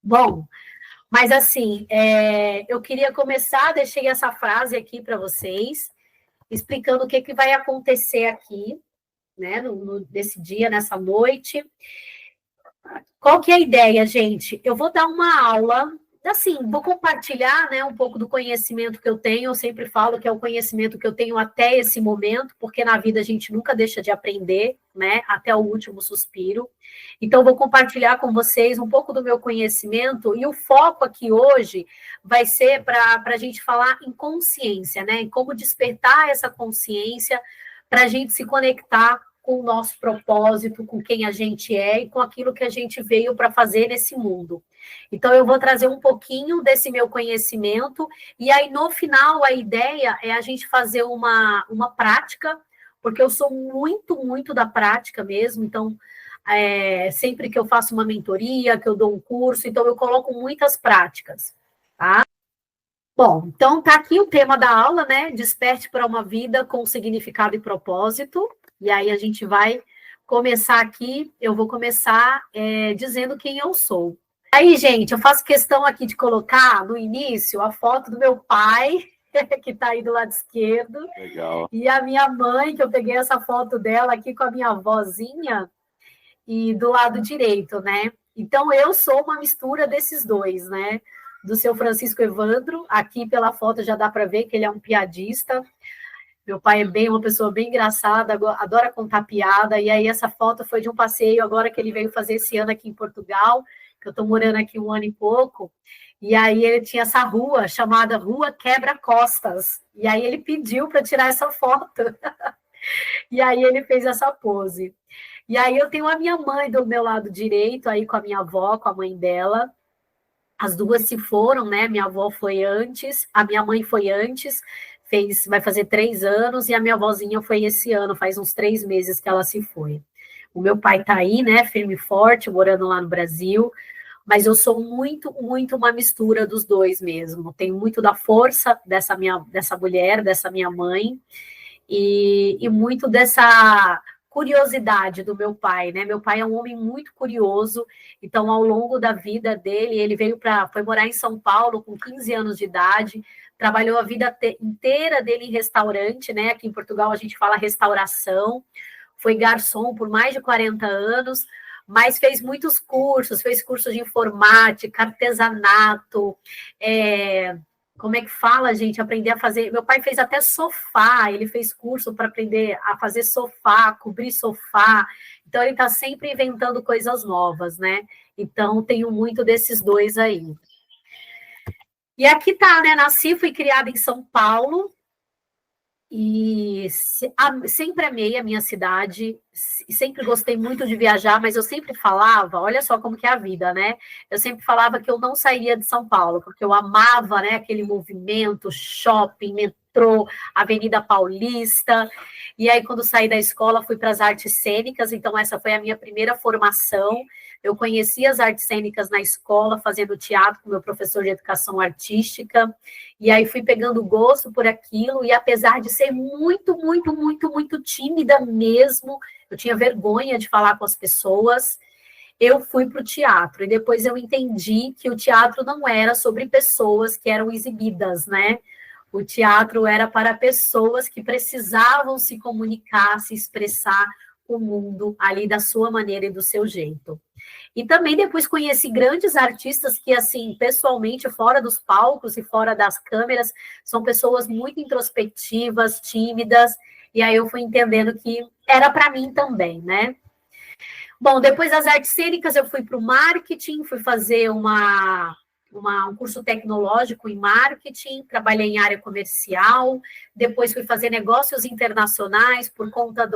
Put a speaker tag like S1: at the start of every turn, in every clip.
S1: Bom, mas assim, eu queria começar, deixei essa frase aqui para vocês, explicando o que, que vai acontecer aqui, né, nesse dia, nessa noite. Qual que é a ideia, gente? Eu vou dar uma aula, assim, vou compartilhar, né, um pouco do conhecimento que eu tenho. Eu sempre falo que é o conhecimento que eu tenho até esse momento, porque na vida a gente nunca deixa de aprender, né, até o último suspiro. Então, vou compartilhar com vocês um pouco do meu conhecimento, e o foco aqui hoje vai ser para a gente falar em consciência, né, em como despertar essa consciência para a gente se conectar com o nosso propósito, com quem a gente é e com aquilo que a gente veio para fazer nesse mundo. Então, eu vou trazer um pouquinho desse meu conhecimento, e aí, no final, a ideia é a gente fazer uma prática, porque eu sou muito, muito da prática mesmo, então, sempre que eu faço uma mentoria, que eu dou um curso, então eu coloco muitas práticas, tá? Bom, então tá aqui o tema da aula, né? Desperte para uma vida com significado e propósito. E aí a gente vai começar aqui, eu vou começar dizendo quem eu sou. Aí, gente, eu faço questão aqui de colocar no início a foto do meu pai, que está aí do lado esquerdo.
S2: Legal.
S1: E a minha mãe, que eu peguei essa foto dela aqui com a minha avózinha, e do lado direito, né? Então, eu sou uma mistura desses dois, né? Do seu Francisco Evandro, aqui pela foto já dá para ver que ele é um piadista. Meu pai é uma pessoa bem engraçada, adora contar piada, e aí essa foto foi de um passeio agora que ele veio fazer esse ano aqui em Portugal, que eu estou morando aqui 1 ano e pouco, e aí ele tinha essa rua chamada Rua Quebra-Costas, e aí ele pediu para tirar essa foto, e aí ele fez essa pose. E aí eu tenho a minha mãe do meu lado direito, aí com a minha avó, com a mãe dela, as duas se foram, né? Minha avó foi antes, a minha mãe foi antes, vai fazer 3 anos, e a minha avózinha foi esse ano, faz uns 3 meses que ela se foi. O meu pai tá aí, né, firme e forte, morando lá no Brasil, mas eu sou muito, muito uma mistura dos dois mesmo. Tenho muito da força dessa mulher, dessa minha mãe, e muito dessa curiosidade do meu pai, né? Meu pai é um homem muito curioso, então ao longo da vida dele, ele foi morar em São Paulo com 15 anos de idade, trabalhou a vida inteira dele em restaurante, né? Aqui em Portugal a gente fala restauração, foi garçom por mais de 40 anos, mas fez muitos cursos, fez cursos de informática, artesanato, como é que fala, gente? Aprender a fazer. Meu pai fez até sofá, ele fez curso para aprender a fazer sofá, cobrir sofá. Então, ele está sempre inventando coisas novas, né? Então, tenho muito desses dois aí. E aqui tá, né? Nasci, fui criada em São Paulo, e sempre amei a minha cidade, sempre gostei muito de viajar, mas eu sempre falava, olha só como que é a vida, né? Eu sempre falava que eu não sairia de São Paulo, porque eu amava, né, aquele movimento, shopping, metrô, Avenida Paulista, e aí quando saí da escola fui para as artes cênicas, então essa foi a minha primeira formação. Eu conheci as artes cênicas na escola, fazendo teatro com meu professor de educação artística, e aí fui pegando gosto por aquilo, e apesar de ser muito, muito, muito, muito tímida mesmo, eu tinha vergonha de falar com as pessoas, eu fui para o teatro, e depois eu entendi que o teatro não era sobre pessoas que eram exibidas, né? O teatro era para pessoas que precisavam se comunicar, se expressar o mundo ali da sua maneira e do seu jeito. E também depois conheci grandes artistas que, assim, pessoalmente, fora dos palcos e fora das câmeras, são pessoas muito introspectivas, tímidas, e aí eu fui entendendo que era para mim também, né? Bom, depois das artes cênicas, eu fui para o marketing, fui fazer um curso tecnológico em marketing, trabalhei em área comercial, depois fui fazer negócios internacionais por conta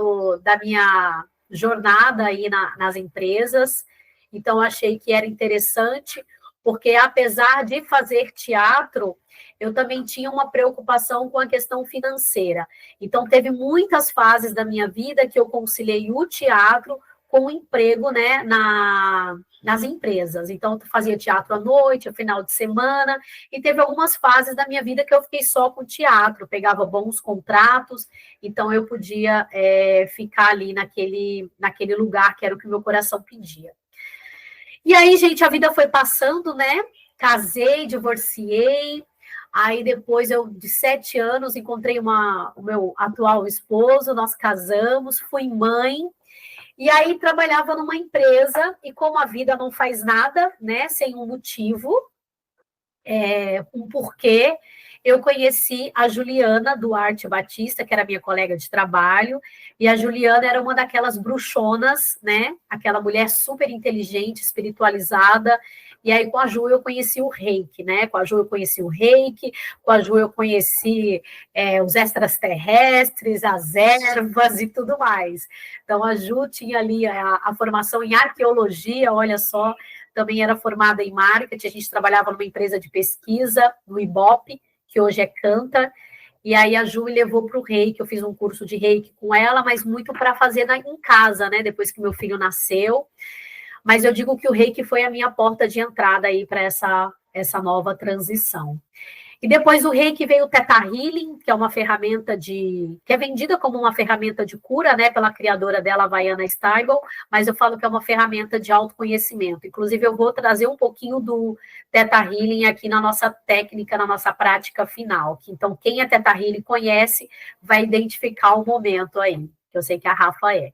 S1: da minha jornada aí nas empresas, então achei que era interessante, porque apesar de fazer teatro, eu também tinha uma preocupação com a questão financeira. Então, teve muitas fases da minha vida que eu conciliei o teatro com o emprego, né, nas empresas. Então, eu fazia teatro à noite, ao final de semana, e teve algumas fases da minha vida que eu fiquei só com teatro, pegava bons contratos, então eu podia ficar ali naquele lugar que era o que meu coração pedia. E aí, gente, a vida foi passando, né? Casei, divorciei. Aí depois eu, de 7 anos, encontrei o meu atual esposo, nós casamos, fui mãe. E aí trabalhava numa empresa, e como a vida não faz nada, né, sem um motivo, um porquê, eu conheci a Juliana Duarte Batista, que era minha colega de trabalho, e a Juliana era uma daquelas bruxonas, né? Aquela mulher super inteligente, espiritualizada. E aí, com a Ju, eu conheci o reiki, né? Com a Ju, eu conheci o reiki, com a Ju, eu conheci os extraterrestres, as ervas e tudo mais. Então, a Ju tinha ali a formação em arqueologia, olha só, também era formada em marketing, a gente trabalhava numa empresa de pesquisa, no Ibope, que hoje é Canta, e aí a Ju me levou para o reiki, eu fiz um curso de reiki com ela, mas muito para fazer em casa, né, depois que meu filho nasceu, mas eu digo que o reiki foi a minha porta de entrada aí para essa nova transição. E depois do reiki veio o Theta Healing, que é uma ferramenta que é vendida como uma ferramenta de cura, né, pela criadora dela, a Vaiana Steibel, mas eu falo que é uma ferramenta de autoconhecimento. Inclusive, eu vou trazer um pouquinho do Theta Healing aqui na nossa técnica, na nossa prática final. Então, quem é Theta Healing conhece, vai identificar o momento aí, que eu sei que a Rafa é.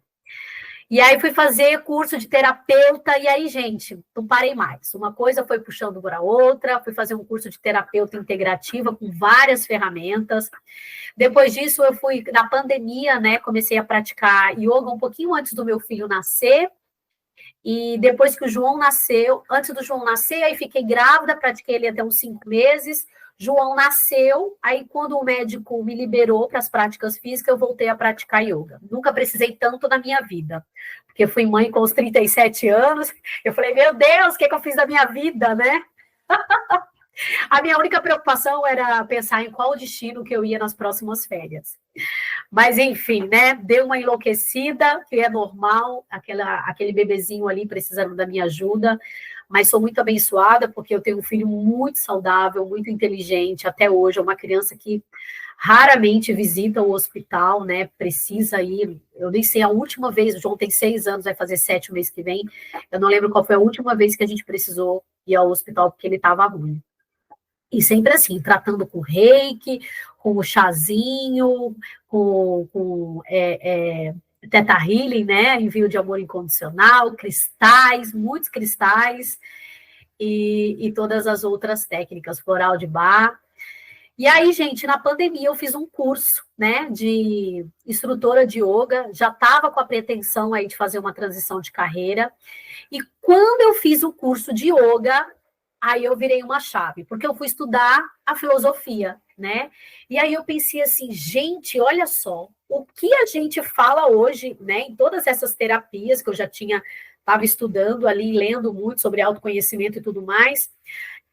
S1: E aí fui fazer curso de terapeuta, e aí, gente, não parei mais. Uma coisa foi puxando para outra, fui fazer um curso de terapeuta integrativa com várias ferramentas. Depois disso, eu fui, na pandemia, né, comecei a praticar yoga um pouquinho antes do meu filho nascer, e depois que o João nasceu, antes do João nascer, aí fiquei grávida, pratiquei ele até uns 5 meses. João nasceu, aí quando o médico me liberou para as práticas físicas, eu voltei a praticar yoga. Nunca precisei tanto na minha vida, porque fui mãe com os 37 anos. Eu falei, meu Deus, o que eu fiz da minha vida, né? A minha única preocupação era pensar em qual destino que eu ia nas próximas férias. Mas, enfim, né? Deu uma enlouquecida, que é normal, aquele bebezinho ali precisando da minha ajuda. Mas sou muito abençoada, porque eu tenho um filho muito saudável, muito inteligente, até hoje. É uma criança que raramente visita o hospital, né? Precisa ir. Eu nem sei a última vez, o João tem 6 anos, vai fazer 7 o mês que vem. Eu não lembro qual foi a última vez que a gente precisou ir ao hospital porque ele estava ruim. E sempre assim, tratando com reiki, com o chazinho, com Theta Healing, né? Envio de amor incondicional, cristais, muitos cristais, e todas as outras técnicas, floral de bar. E aí, gente, na pandemia eu fiz um curso, né, de instrutora de yoga, já estava com a pretensão aí de fazer uma transição de carreira, e quando eu fiz o curso de yoga, aí eu virei uma chave, porque eu fui estudar a filosofia, né? E aí eu pensei assim, gente, olha só, o que a gente fala hoje, né, em todas essas terapias que eu já estava estudando ali, lendo muito sobre autoconhecimento e tudo mais,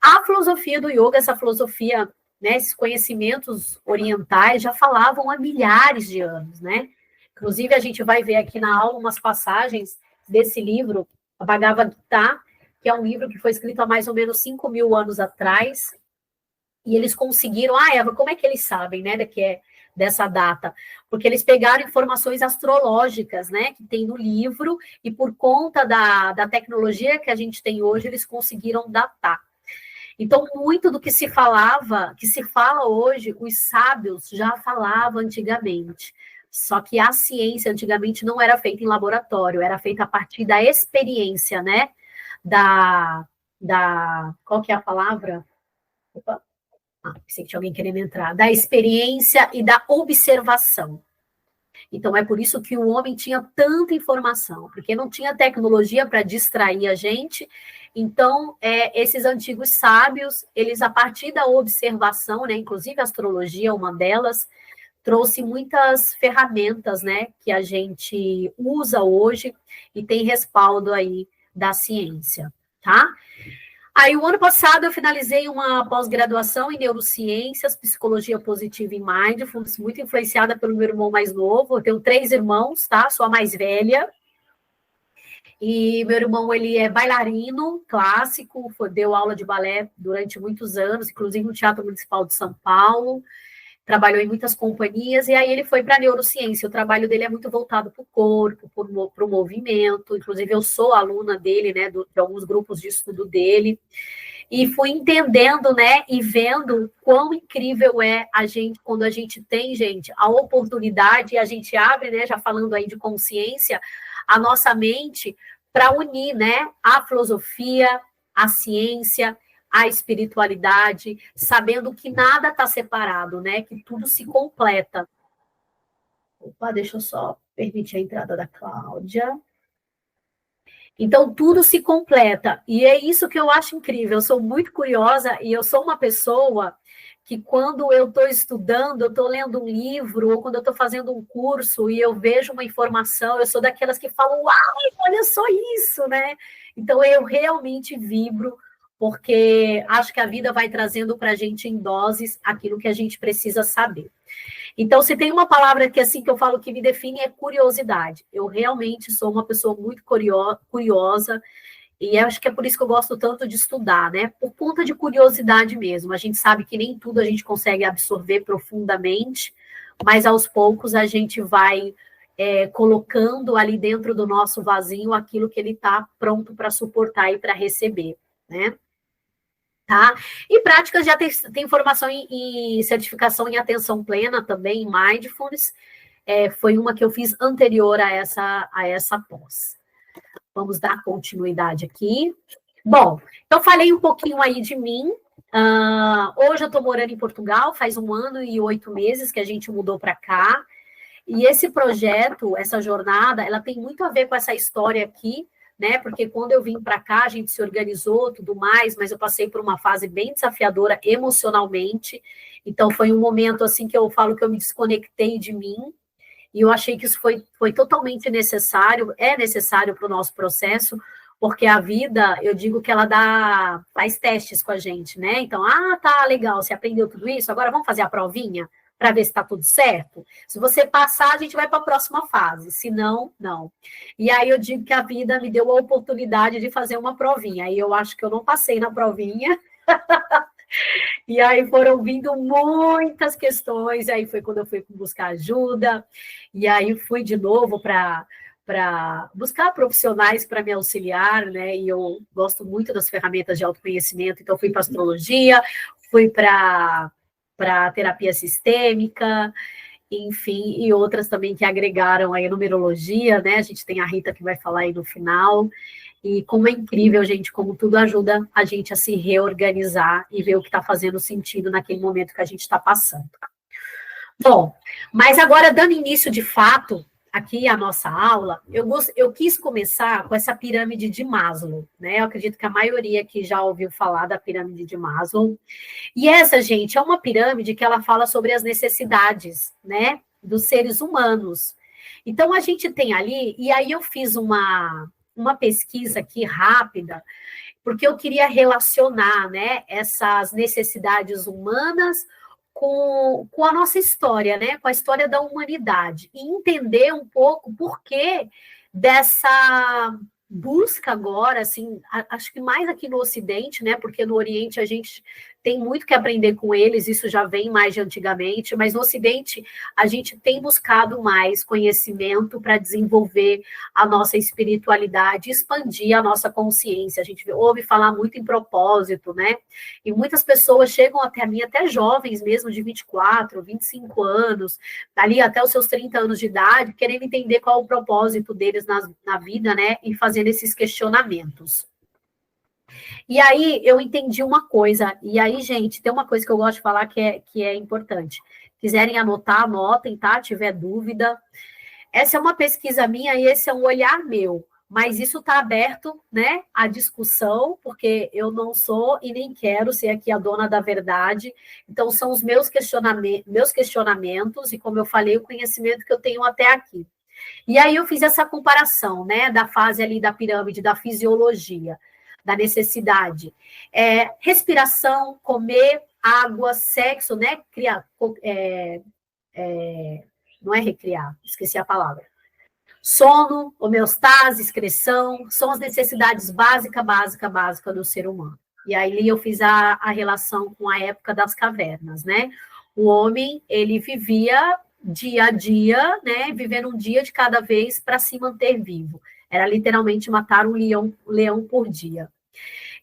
S1: a filosofia do yoga, essa filosofia, né, esses conhecimentos orientais já falavam há milhares de anos, né? Inclusive, a gente vai ver aqui na aula umas passagens desse livro, a Bhagavad Gita, que é um livro que foi escrito há mais ou menos 5.000 anos atrás, e eles conseguiram, Eva, como é que eles sabem, né, dessa data? Porque eles pegaram informações astrológicas, né, que tem no livro, e por conta da tecnologia que a gente tem hoje, eles conseguiram datar. Então, muito do que se falava, que se fala hoje, os sábios já falavam antigamente. Só que a ciência antigamente não era feita em laboratório, era feita a partir da experiência, né? Qual que é a palavra? Opa, pensei que tinha alguém querendo entrar. Da experiência e da observação. Então, é por isso que o homem tinha tanta informação, porque não tinha tecnologia para distrair a gente. Então, esses antigos sábios, eles, a partir da observação, né, inclusive a astrologia é uma delas, trouxe muitas ferramentas, né, que a gente usa hoje e tem respaldo aí da ciência, tá? Aí, o ano passado, eu finalizei uma pós-graduação em neurociências, psicologia positiva e mindfulness, muito influenciada pelo meu irmão mais novo. Eu tenho 3 irmãos, tá? Sou a mais velha. E meu irmão, ele é bailarino clássico, deu aula de balé durante muitos anos, inclusive no Teatro Municipal de São Paulo. trabalhou em muitas companhias, e aí ele foi para a neurociência. O trabalho dele é muito voltado para o corpo, para o movimento. Inclusive, eu sou aluna dele, né, de alguns grupos de estudo dele, e fui entendendo, né, e vendo quão incrível é a gente, quando a gente tem, gente, a oportunidade, e a gente abre, né, já falando aí de consciência, a nossa mente para unir, né, a filosofia, a ciência, a espiritualidade, sabendo que nada está separado, né? Que tudo se completa. Opa, deixa eu só permitir a entrada da Cláudia. Então, tudo se completa. E é isso que eu acho incrível. Eu sou muito curiosa e eu sou uma pessoa que, quando eu estou estudando, eu estou lendo um livro, ou quando eu estou fazendo um curso e eu vejo uma informação, eu sou daquelas que falam, uau, olha só isso, né? Então, eu realmente vibro, porque acho que a vida vai trazendo para a gente em doses aquilo que a gente precisa saber. Então, se tem uma palavra que, assim, que eu falo que me define, é curiosidade. Eu realmente sou uma pessoa muito curiosa, e acho que é por isso que eu gosto tanto de estudar, né? Por conta de curiosidade mesmo. A gente sabe que nem tudo a gente consegue absorver profundamente, mas aos poucos a gente vai colocando ali dentro do nosso vasinho aquilo que ele está pronto para suportar e para receber, né? Tá? E práticas, já tem formação em certificação em atenção plena também, em mindfulness, foi uma que eu fiz anterior a essa pós. Vamos dar continuidade aqui. Bom, então falei um pouquinho aí de mim. Hoje eu estou morando em Portugal, faz 1 ano e 8 meses que a gente mudou para cá. E esse projeto, essa jornada, ela tem muito a ver com essa história aqui, né? Porque quando eu vim para cá, a gente se organizou, tudo mais, mas eu passei por uma fase bem desafiadora emocionalmente. Então, foi um momento, assim, que eu falo que eu me desconectei de mim, e eu achei que isso foi totalmente necessário, é necessário para o nosso processo, porque a vida, eu digo que ela faz testes com a gente, né? Então, tá, legal, você aprendeu tudo isso, agora vamos fazer a provinha para ver se está tudo certo. Se você passar, a gente vai para a próxima fase, se não, não. E aí eu digo que a vida me deu a oportunidade de fazer uma provinha, aí eu acho que eu não passei na provinha, e aí foram vindo muitas questões, aí foi quando eu fui buscar ajuda, e aí fui de novo para buscar profissionais para me auxiliar, né? E eu gosto muito das ferramentas de autoconhecimento, então fui para astrologia, fui para terapia sistêmica, enfim, e outras também que agregaram aí a numerologia, né? A gente tem a Rita que vai falar aí no final. E como é incrível, gente, como tudo ajuda a gente a se reorganizar e ver o que está fazendo sentido naquele momento que a gente está passando. Bom, mas agora, dando início de fato aqui à nossa aula, eu quis começar com essa pirâmide de Maslow, né? Eu acredito que a maioria aqui já ouviu falar da pirâmide de Maslow. E essa, gente, é uma pirâmide que ela fala sobre as necessidades, né, dos seres humanos. Então, a gente tem ali, e aí eu fiz uma pesquisa aqui rápida, porque eu queria relacionar, né, essas necessidades humanas com a nossa história, né, com a história da humanidade, e entender um pouco por que dessa busca agora, assim, acho que mais aqui no Ocidente, né, porque no Oriente a gente tem muito que aprender com eles, isso já vem mais de antigamente, mas no Ocidente a gente tem buscado mais conhecimento para desenvolver a nossa espiritualidade, expandir a nossa consciência. A gente ouve falar muito em propósito, né? E muitas pessoas chegam até mim, até jovens mesmo, de 24, 25 anos, dali até os seus 30 anos de idade, querendo entender qual é o propósito deles na vida, né? E fazendo esses questionamentos. E aí eu entendi uma coisa, e aí, gente, tem uma coisa que eu gosto de falar que é importante. Quiserem anotar, anotem, tá? Tiver dúvida. Essa é uma pesquisa minha e esse é um olhar meu, mas isso está aberto, né, à discussão, porque eu não sou e nem quero ser aqui a dona da verdade. Então, são os meus questionamentos e, como eu falei, o conhecimento que eu tenho até aqui. E aí eu fiz essa comparação, né, da fase ali da pirâmide, da fisiologia, da necessidade. Respiração, comer, água, sexo, né? Não é recriar, esqueci a palavra. Sono, homeostase, excreção, são as necessidades básicas do ser humano. E aí eu fiz a relação com a época das cavernas, né? O homem, ele vivia dia a dia, né, vivendo um dia de cada vez para se manter vivo. Era literalmente matar um leão por dia.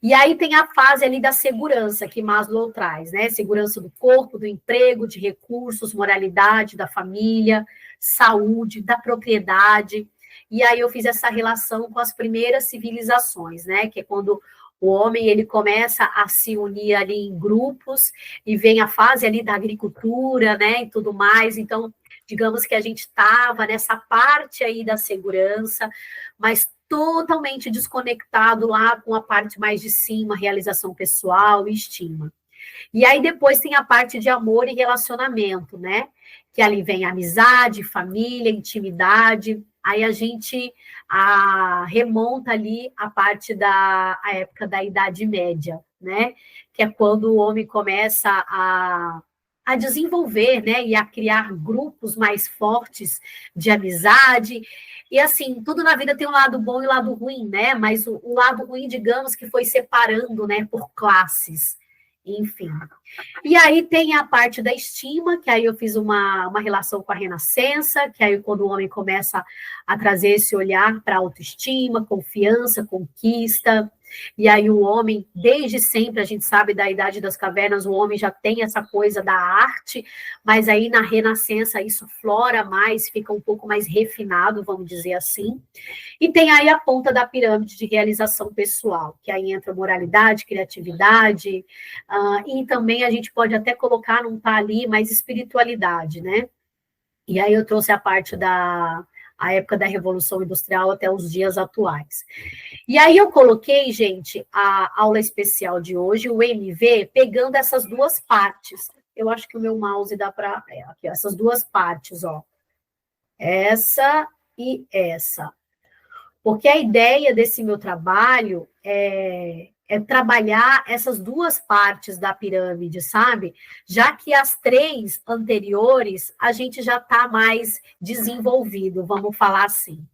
S1: E aí tem a fase ali da segurança que Maslow traz, né? Segurança do corpo, do emprego, de recursos, moralidade, da família, saúde, da propriedade. E aí eu fiz essa relação com as primeiras civilizações, né? Que é quando o homem ele começa a se unir ali em grupos e vem a fase ali da agricultura, né? E tudo mais. Então, digamos que a gente estava nessa parte aí da segurança, mas totalmente desconectado lá com a parte mais de cima, realização pessoal e estima. E aí depois tem a parte de amor e relacionamento, né? Que ali vem amizade, família, intimidade. Aí a gente remonta ali a parte a época da Idade Média, né? Que é quando o homem começa a desenvolver, né? E a criar grupos mais fortes de amizade. E assim, tudo na vida tem um lado bom e um lado ruim, né? Mas o lado ruim, digamos, que foi separando, né, por classes. Enfim. E aí tem a parte da estima, que aí eu fiz uma relação com a renascença, que aí quando o homem começa a trazer esse olhar para a autoestima, confiança, conquista, e aí o homem, desde sempre, a gente sabe da Idade das Cavernas, o homem já tem essa coisa da arte, mas aí na renascença isso flora mais, fica um pouco mais refinado, vamos dizer assim. E tem aí a ponta da pirâmide de realização pessoal, que aí entra moralidade, criatividade, e também a gente pode até colocar, não está ali, mas espiritualidade, né? E aí eu trouxe a parte a época da Revolução Industrial até os dias atuais. E aí eu coloquei, gente, a aula especial de hoje, o MV, pegando essas duas partes. Eu acho que o meu mouse dá para... aqui, essas duas partes, ó. Essa e essa. Porque a ideia desse meu trabalho é trabalhar essas duas partes da pirâmide, sabe? Já que as três anteriores a gente já está mais desenvolvido, vamos falar assim.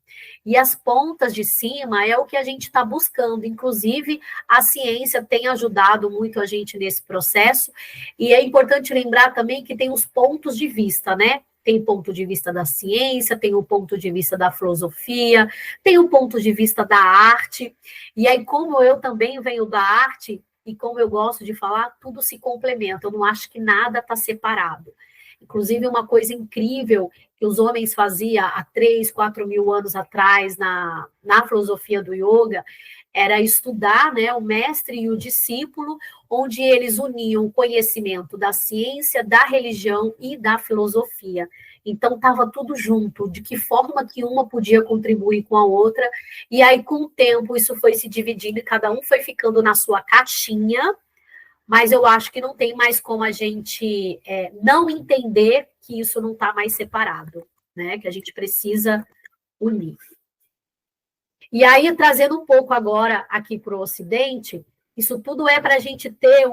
S1: E as pontas de cima é o que a gente está buscando. Inclusive, a ciência tem ajudado muito a gente nesse processo. E é importante lembrar também que tem os pontos de vista, né? Tem o ponto de vista da ciência, tem o ponto de vista da filosofia, tem o ponto de vista da arte. E aí, como eu também venho da arte, e como eu gosto de falar, tudo se complementa. Eu não acho que nada está separado. Inclusive, uma coisa incrível que os homens faziam há 3, 4 mil anos atrás na filosofia do yoga era estudar, né, o mestre e o discípulo, onde eles uniam o conhecimento da ciência, da religião e da filosofia. Então, estava tudo junto, de que forma que uma podia contribuir com a outra, e aí, com o tempo, isso foi se dividindo, e cada um foi ficando na sua caixinha, mas eu acho que não tem mais como a gente não entender que isso não está mais separado, né? Que a gente precisa unir. E aí, trazendo um pouco agora aqui para o Ocidente, isso tudo é para a gente ter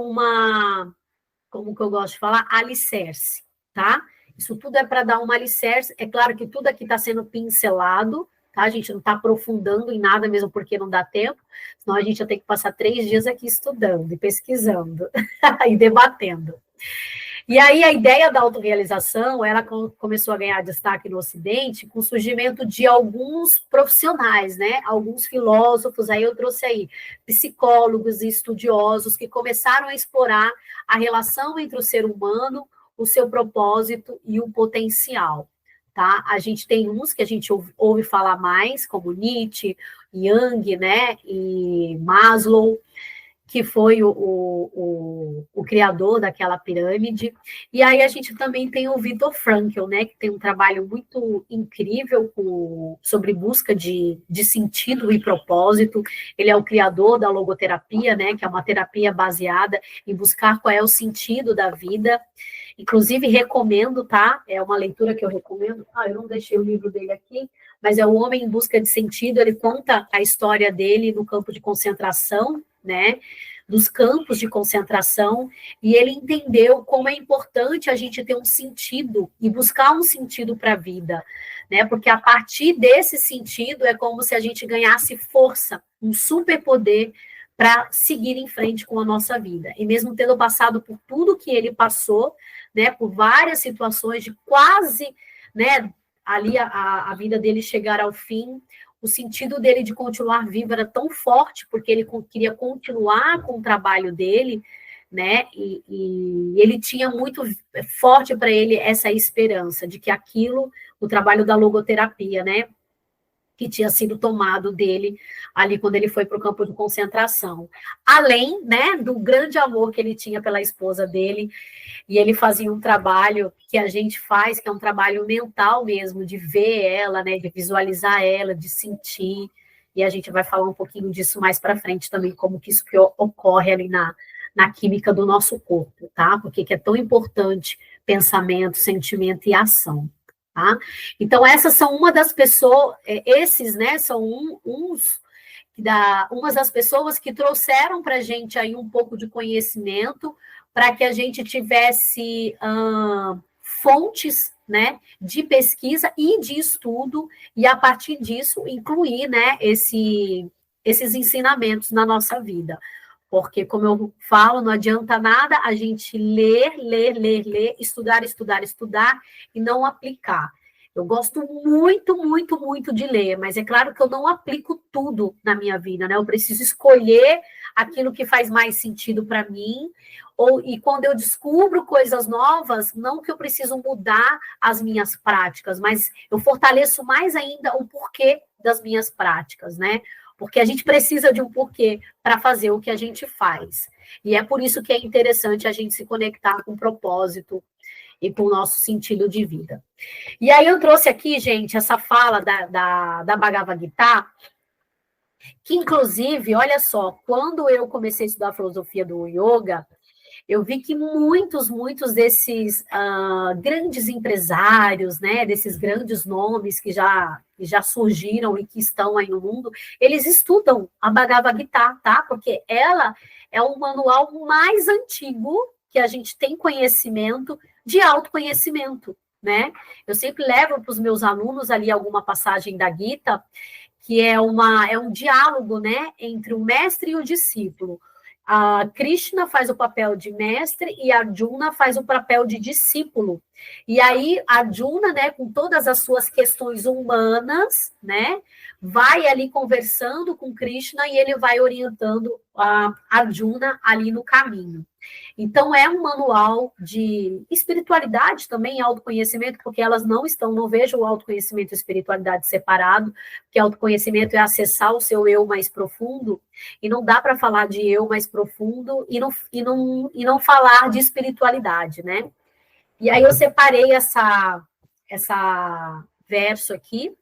S1: como que eu gosto de falar, alicerce, tá? Isso tudo é para dar uma alicerce. É claro que tudo aqui está sendo pincelado, tá? A gente não está aprofundando em nada, mesmo porque não dá tempo, senão a gente já tem que passar 3 dias aqui estudando e pesquisando e debatendo. E aí a ideia da autorrealização, ela começou a ganhar destaque no Ocidente com o surgimento de alguns profissionais, né? Alguns filósofos, aí eu trouxe aí psicólogos e estudiosos que começaram a explorar a relação entre o ser humano, o seu propósito e o potencial, tá? A gente tem uns que a gente ouve falar mais, como Nietzsche, Jung, né? E Maslow, que foi o criador daquela pirâmide. E aí a gente também tem o Viktor Frankl, né, que tem um trabalho muito incrível sobre busca de sentido e propósito. Ele é o criador da logoterapia, né, que é uma terapia baseada em buscar qual é o sentido da vida. Inclusive, recomendo, tá? É uma leitura que eu recomendo. Eu não deixei o livro dele aqui, mas é O Homem em Busca de Sentido. Ele conta a história dele no campo de concentração, né? Dos campos de concentração, e ele entendeu como é importante a gente ter um sentido e buscar um sentido para a vida, né? Porque a partir desse sentido é como se a gente ganhasse força, um superpoder para seguir em frente com a nossa vida. E mesmo tendo passado por tudo que ele passou, né, por várias situações de quase, né, ali a vida dele chegar ao fim, o sentido dele de continuar vivo era tão forte, porque ele queria continuar com o trabalho dele, né, e ele tinha muito forte para ele essa esperança de que aquilo, o trabalho da logoterapia, né, que tinha sido tomado dele ali quando ele foi para o campo de concentração. Além, né, do grande amor que ele tinha pela esposa dele, e ele fazia um trabalho que a gente faz, que é um trabalho mental mesmo, de ver ela, né, de visualizar ela, de sentir, e a gente vai falar um pouquinho disso mais para frente também, como que isso que ocorre ali na química do nosso corpo, tá? Porque que é tão importante pensamento, sentimento e ação. Tá? Então, essas são uma das pessoas, esses, né, são umas das pessoas que trouxeram para a gente aí um pouco de conhecimento para que a gente tivesse fontes, né, de pesquisa e de estudo, e a partir disso incluir, né, esses ensinamentos na nossa vida. Porque, como eu falo, não adianta nada a gente ler, estudar e não aplicar. Eu gosto muito, muito, muito de ler, mas é claro que eu não aplico tudo na minha vida, né? Eu preciso escolher aquilo que faz mais sentido para mim, e quando eu descubro coisas novas, não que eu preciso mudar as minhas práticas, mas eu fortaleço mais ainda o porquê das minhas práticas, né? Porque a gente precisa de um porquê para fazer o que a gente faz. E é por isso que é interessante a gente se conectar com o propósito e com o nosso sentido de vida. E aí eu trouxe aqui, gente, essa fala da Bhagavad Gita, que inclusive, olha só, quando eu comecei a estudar a filosofia do yoga, eu vi que muitos desses grandes empresários, né, desses grandes nomes que já surgiram e que estão aí no mundo, eles estudam a Bhagavad Gita, tá? Porque ela é o manual mais antigo que a gente tem conhecimento de autoconhecimento, né? Eu sempre levo para os meus alunos ali alguma passagem da Gita, que é um diálogo, né, entre o mestre e o discípulo. A Krishna faz o papel de mestre e Arjuna faz o papel de discípulo. E aí, Arjuna, né, com todas as suas questões humanas, né, vai ali conversando com Krishna e ele vai orientando a Arjuna ali no caminho. Então, é um manual de espiritualidade também, autoconhecimento, porque elas não vejo o autoconhecimento e espiritualidade separado, porque autoconhecimento é acessar o seu eu mais profundo, e não dá para falar de eu mais profundo e não falar de espiritualidade, né? E aí eu separei essa verso aqui,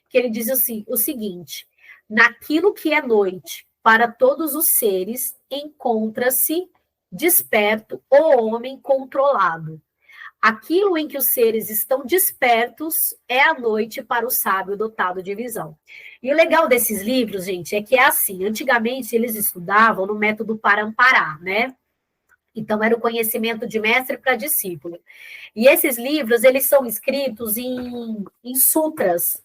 S1: que ele diz assim, o seguinte: naquilo que é noite para todos os seres, encontra-se desperto o homem controlado. Aquilo em que os seres estão despertos é a noite para o sábio dotado de visão. E o legal desses livros, gente, é que é assim, antigamente eles estudavam no método Parampará, né? Então, era o conhecimento de mestre para discípulo. E esses livros, eles são escritos em sutras.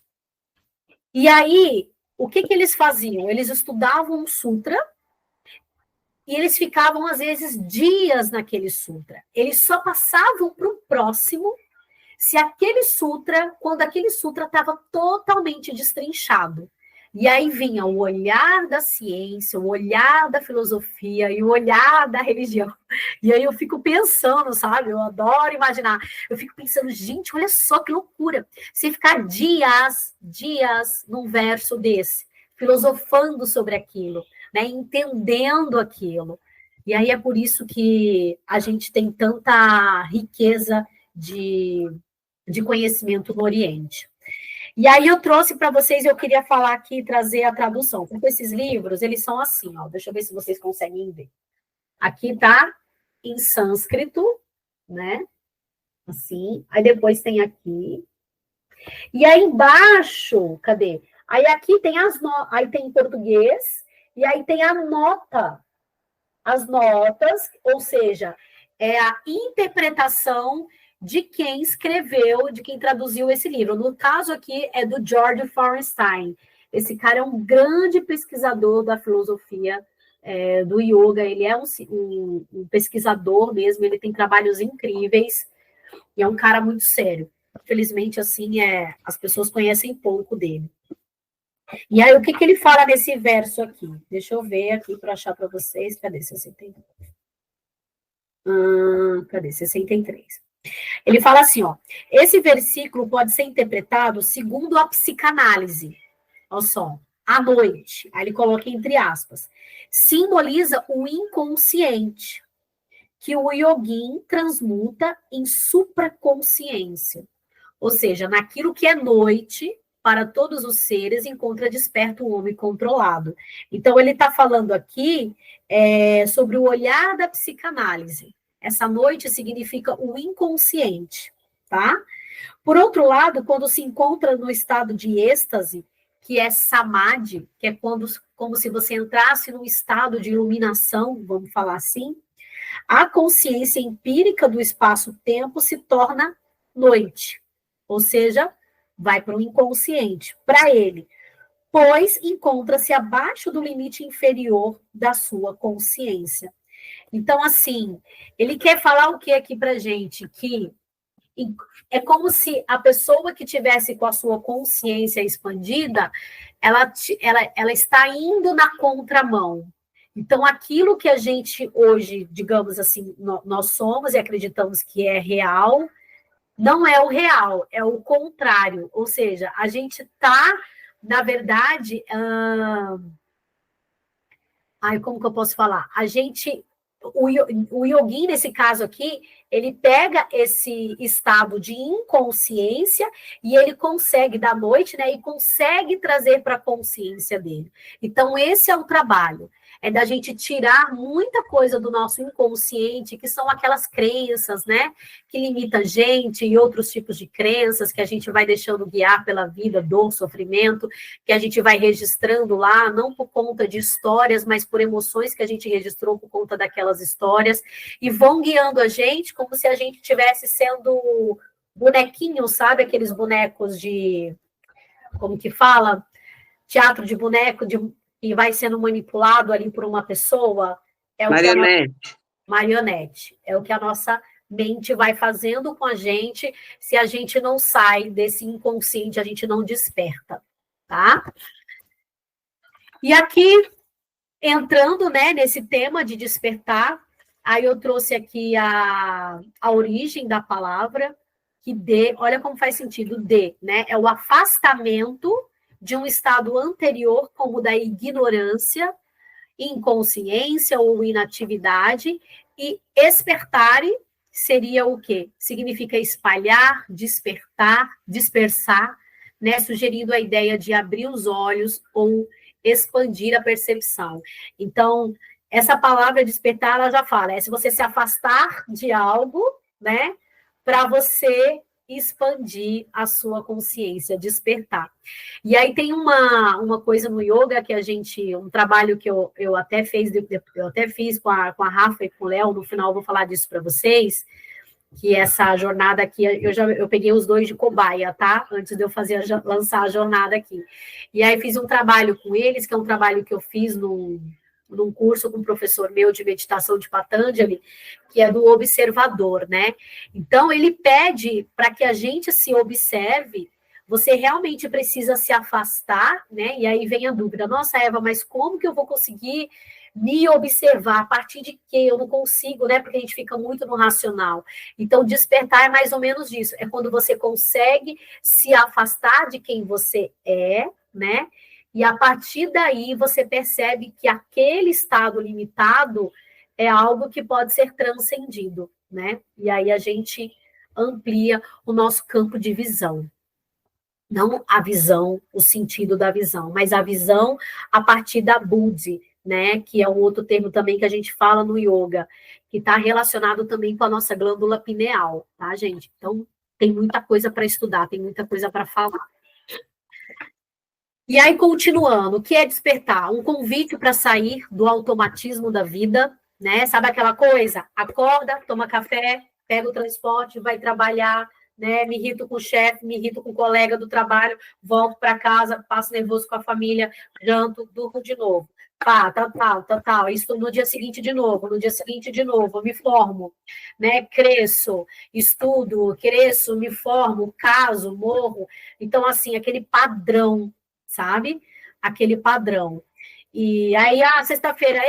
S1: E aí, o que eles faziam? Eles estudavam um sutra e eles ficavam, às vezes, dias naquele sutra. Eles só passavam para o próximo quando aquele sutra estava totalmente destrinchado. E aí vinha o olhar da ciência, o olhar da filosofia e o olhar da religião. E aí eu fico pensando, sabe? Eu adoro imaginar. Eu fico pensando, gente, olha só que loucura. Você ficar dias num verso desse, filosofando sobre aquilo, né? Entendendo aquilo. E aí é por isso que a gente tem tanta riqueza de conhecimento no Oriente. E aí eu trouxe para vocês, eu queria falar aqui, trazer a tradução, porque esses livros, eles são assim, ó, deixa eu ver se vocês conseguem ver. Aqui tá em sânscrito, né? Assim, aí depois tem aqui. E aí embaixo, cadê? Aí aqui tem aí tem em português, e aí tem a nota. As notas, ou seja, é a interpretação de quem escreveu, de quem traduziu esse livro. No caso aqui é do George Feuerstein. Esse cara é um grande pesquisador da filosofia do yoga, ele é um pesquisador mesmo, ele tem trabalhos incríveis, e é um cara muito sério. Infelizmente, assim, as pessoas conhecem pouco dele. E aí, o que ele fala nesse verso aqui? Deixa eu ver aqui para achar para vocês. Cadê 63? Cadê 63? Ele fala assim, ó, esse versículo pode ser interpretado segundo a psicanálise. Olha só, à noite, aí ele coloca entre aspas, simboliza o inconsciente, que o yogin transmuta em supraconsciência. Ou seja, naquilo que é noite, para todos os seres, encontra desperto o homem controlado. Então, ele está falando aqui sobre o olhar da psicanálise. Essa noite significa o inconsciente, tá? Por outro lado, quando se encontra no estado de êxtase, que é samadhi, que é como se você entrasse num estado de iluminação, vamos falar assim, a consciência empírica do espaço-tempo se torna noite, ou seja, vai para o inconsciente, para ele, pois encontra-se abaixo do limite inferior da sua consciência. Então, assim, ele quer falar o que aqui para gente? Que é como se a pessoa que tivesse com a sua consciência expandida, ela está indo na contramão. Então, aquilo que a gente hoje, digamos assim, nós somos e acreditamos que é real, não é o real, é o contrário. Ou seja, a gente está, na verdade, como que eu posso falar? O yogin, nesse caso aqui, ele pega esse estado de inconsciência e ele consegue, da noite, né, e consegue trazer para a consciência dele. Então, esse é o trabalho. É da gente tirar muita coisa do nosso inconsciente, que são aquelas crenças, né, que limitam a gente e outros tipos de crenças que a gente vai deixando guiar pela vida, dor, sofrimento, que a gente vai registrando lá, não por conta de histórias, mas por emoções que a gente registrou por conta daquelas histórias, e vão guiando a gente como se a gente estivesse sendo bonequinho, sabe? Aqueles bonecos de, como que fala? Teatro de boneco, e vai sendo manipulado ali por uma pessoa. Marionete. É o que a nossa mente vai fazendo com a gente, se a gente não sai desse inconsciente, a gente não desperta, tá? E aqui, entrando, né, nesse tema de despertar, aí eu trouxe aqui a origem da palavra, que olha como faz sentido, né, é o afastamento de um estado anterior, como da ignorância, inconsciência ou inatividade, e espertare seria o quê? Significa espalhar, despertar, dispersar, né, sugerindo a ideia de abrir os olhos ou expandir a percepção. Então, essa palavra despertar, ela já fala, se você se afastar de algo, né, para você expandir a sua consciência, despertar. E aí tem uma coisa no yoga que um trabalho que eu até fiz com a Rafa e com o Léo, no final eu vou falar disso para vocês, que essa jornada aqui, eu peguei os dois de cobaia, tá? Antes de eu lançar a jornada aqui. E aí fiz um trabalho com eles, que é um trabalho que eu fiz num curso com um professor meu de meditação de Patanjali, que é do observador, né? Então, ele pede para que a gente se observe, você realmente precisa se afastar, né? E aí vem a dúvida, nossa, Eva, mas como que eu vou conseguir me observar, a partir de que eu não consigo, né? Porque a gente fica muito no racional. Então, despertar é mais ou menos isso. É quando você consegue se afastar de quem você é, né? E a partir daí você percebe que aquele estado limitado é algo que pode ser transcendido, né? E aí a gente amplia o nosso campo de visão. Não a visão, o sentido da visão, mas a visão a partir da buddhi, né, que é um outro termo também que a gente fala no yoga, que está relacionado também com a nossa glândula pineal, tá, gente? Então, tem muita coisa para estudar, tem muita coisa para falar. E aí, continuando, o que é despertar? Um convite para sair do automatismo da vida, né? Sabe aquela coisa? Acorda, toma café, pega o transporte, vai trabalhar, né? Me irrito com o chefe, me irrito com o colega do trabalho, volto para casa, passo nervoso com a família, janto, durmo de novo. Tal. Isso no dia seguinte de novo, no dia seguinte de novo, me formo, né? Cresço, estudo, cresço, me formo, caso, morro. Então, assim, aquele padrão, sabe? Aquele padrão. E aí, sexta-feira,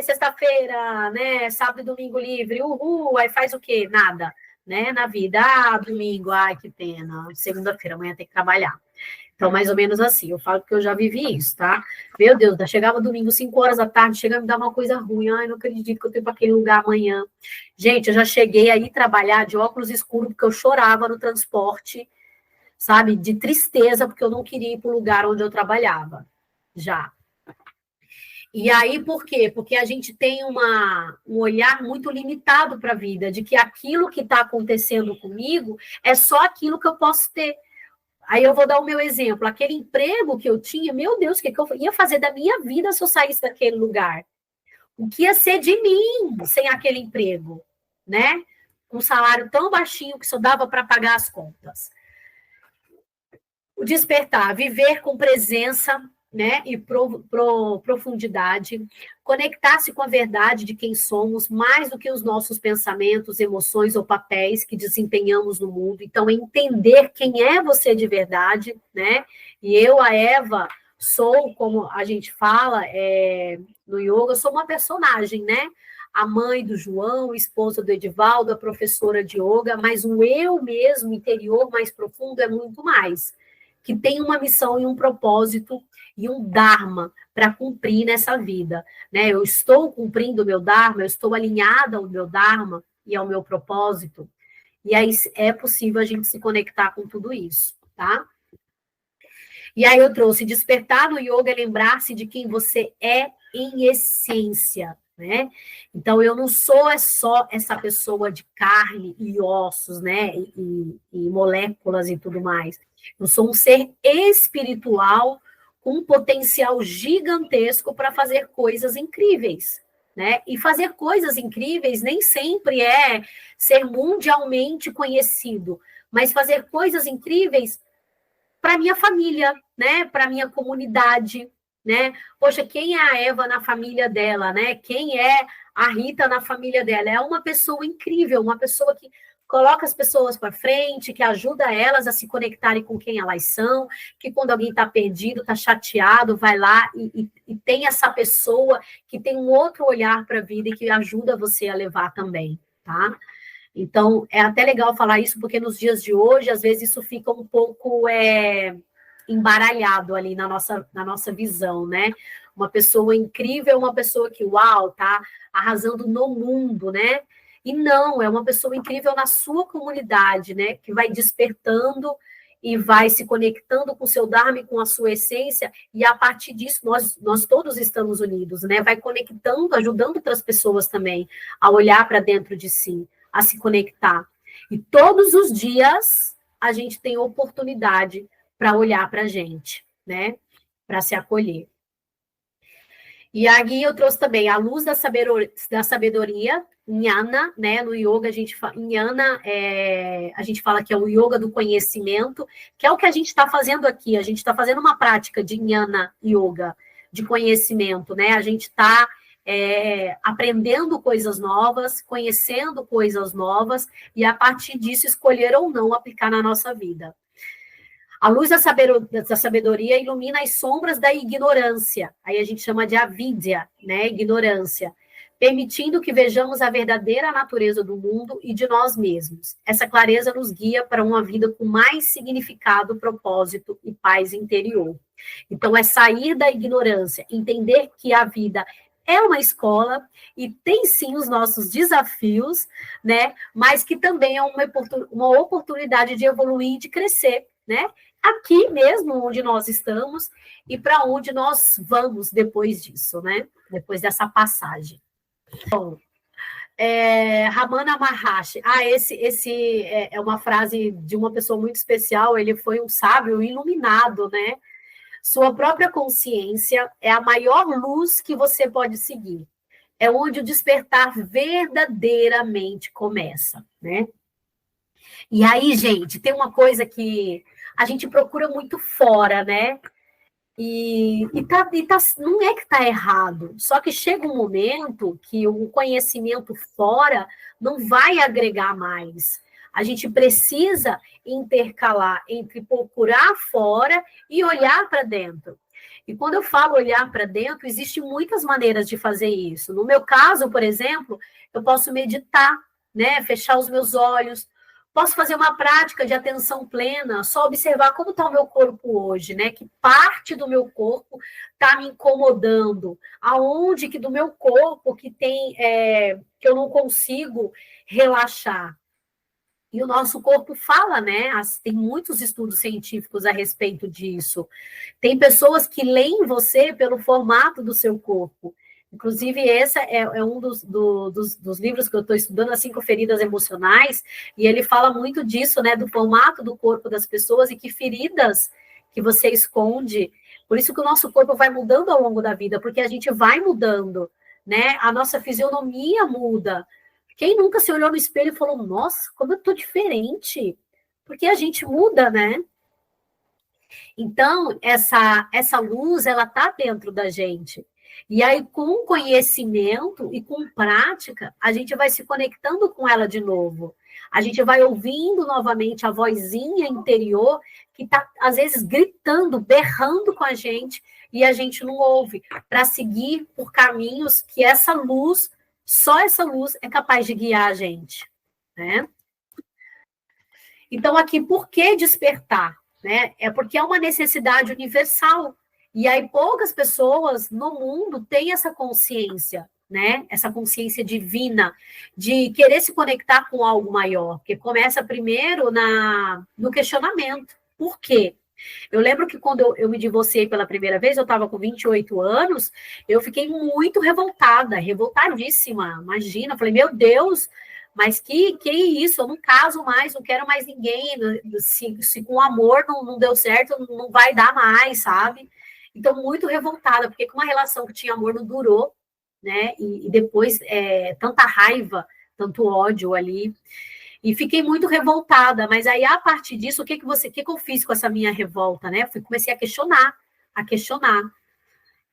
S1: sexta-feira, né? Sábado e domingo livre, uhul, aí faz o quê? Nada, né? Na vida, domingo, ai, que pena. Segunda-feira, amanhã tem que trabalhar. Então, mais ou menos assim, eu falo que eu já vivi isso, tá? Meu Deus, chegava domingo, 5 horas da tarde, chegava a me dar uma coisa ruim. Ai, não acredito que eu tenho para aquele lugar amanhã. Gente, eu já cheguei aí trabalhar de óculos escuros, porque eu chorava no transporte, sabe? De tristeza, porque eu não queria ir para o lugar onde eu trabalhava. Já. E aí, por quê? Porque a gente tem um olhar muito limitado para a vida, de que aquilo que está acontecendo comigo é só aquilo que eu posso ter. Aí eu vou dar o meu exemplo. Aquele emprego que eu tinha, meu Deus, o que eu ia fazer da minha vida se eu saísse daquele lugar? O que ia ser de mim sem aquele emprego, né? Com um salário tão baixinho que só dava para pagar as contas. O despertar, viver com presença, né, e profundidade, conectar-se com a verdade de quem somos, mais do que os nossos pensamentos, emoções ou papéis que desempenhamos no mundo. Então, entender quem é você de verdade, né? E eu, a Eva, sou, como a gente fala no yoga, eu sou uma personagem, né? A mãe do João, esposa do Edivaldo, a professora de yoga, mas o eu mesmo, interior mais profundo, é muito mais, que tem uma missão e um propósito e um dharma para cumprir nessa vida, né? Eu estou cumprindo o meu dharma, eu estou alinhada ao meu dharma e ao meu propósito, e aí é possível a gente se conectar com tudo isso, tá? E aí eu trouxe despertar no yoga, lembrar-se de quem você é em essência, né? Então eu não sou só essa pessoa de carne e ossos, né? E moléculas e tudo mais. Eu sou um ser espiritual com um potencial gigantesco para fazer coisas incríveis, né? E fazer coisas incríveis nem sempre é ser mundialmente conhecido, mas fazer coisas incríveis para minha família, né? Para minha comunidade, né? Poxa, quem é a Eva na família dela, né? Quem é a Rita na família dela? É uma pessoa incrível, uma pessoa que coloca as pessoas para frente, que ajuda elas a se conectarem com quem elas são, que quando alguém está perdido, está chateado, vai lá e tem essa pessoa que tem um outro olhar para a vida e que ajuda você a levar também, tá? Então, é até legal falar isso, porque nos dias de hoje, às vezes, isso fica um pouco embaralhado ali na nossa visão, né? Uma pessoa incrível é uma pessoa que, uau, tá arrasando no mundo, né? E não, é uma pessoa incrível na sua comunidade, né? Que vai despertando e vai se conectando com o seu Dharma e com a sua essência, e a partir disso nós todos estamos unidos, né? Vai conectando, ajudando outras pessoas também a olhar para dentro de si, a se conectar. E todos os dias a gente tem oportunidade para olhar para a gente, né? Para se acolher. E aí eu trouxe também a luz da sabedoria, Jnana, né? No yoga a gente fala, Jnana a gente fala que é o yoga do conhecimento, que é o que a gente está fazendo aqui. A gente está fazendo uma prática de Jnana Yoga, de conhecimento, né? A gente está aprendendo coisas novas, conhecendo coisas novas, e a partir disso escolher ou não aplicar na nossa vida. A luz da sabedoria ilumina as sombras da ignorância. Aí a gente chama de avidya, né? Ignorância. Permitindo que vejamos a verdadeira natureza do mundo e de nós mesmos. Essa clareza nos guia para uma vida com mais significado, propósito e paz interior. Então, é sair da ignorância, entender que a vida é uma escola e tem sim os nossos desafios, né? Mas que também é uma oportunidade de evoluir e de crescer, né? Aqui mesmo onde nós estamos e para onde nós vamos depois disso, né? Depois dessa passagem. Bom, Ramana Maharshi. Esse é uma frase de uma pessoa muito especial. Ele foi um sábio iluminado, né? Sua própria consciência é a maior luz que você pode seguir. É onde o despertar verdadeiramente começa, né? E aí, gente, tem uma coisa que a gente procura muito fora, né? Não é que está errado, só que chega um momento que o conhecimento fora não vai agregar mais. A gente precisa intercalar entre procurar fora e olhar para dentro. E quando eu falo olhar para dentro, existem muitas maneiras de fazer isso. No meu caso, por exemplo, eu posso meditar, né? Fechar os meus olhos. Posso fazer uma prática de atenção plena, só observar como está o meu corpo hoje, né? Que parte do meu corpo está me incomodando, aonde que do meu corpo que tem que eu não consigo relaxar. E o nosso corpo fala, né? Tem muitos estudos científicos a respeito disso. Tem pessoas que leem você pelo formato do seu corpo. Inclusive, esse é um dos livros que eu estou estudando, As 5 Feridas Emocionais, e ele fala muito disso, né? Do formato do corpo das pessoas e que feridas que você esconde. Por isso que o nosso corpo vai mudando ao longo da vida, porque a gente vai mudando, né? A nossa fisionomia muda. Quem nunca se olhou no espelho e falou, nossa, como eu tô diferente? Porque a gente muda, né? Então, essa luz, ela tá dentro da gente. E aí, com conhecimento e com prática, a gente vai se conectando com ela de novo. A gente vai ouvindo novamente a vozinha interior que está, às vezes, gritando, berrando com a gente, e a gente não ouve, para seguir por caminhos que essa luz, só essa luz, é capaz de guiar a gente, né? Então, aqui, por que despertar? Né? É porque é uma necessidade universal. E aí poucas pessoas no mundo têm essa consciência, né? Essa consciência divina de querer se conectar com algo maior, porque começa primeiro no questionamento. Por quê? Eu lembro que quando eu me divorciei pela primeira vez, eu estava com 28 anos, eu fiquei muito revoltada, revoltadíssima, imagina, eu falei, meu Deus, mas que isso, eu não caso mais, não quero mais ninguém, se com amor não deu certo, não vai dar mais, sabe? Então, muito revoltada, porque com uma relação que tinha amor não durou, né? E depois, tanta raiva, tanto ódio ali, e fiquei muito revoltada, mas aí, a partir disso, o que eu fiz com essa minha revolta, né? Comecei a questionar.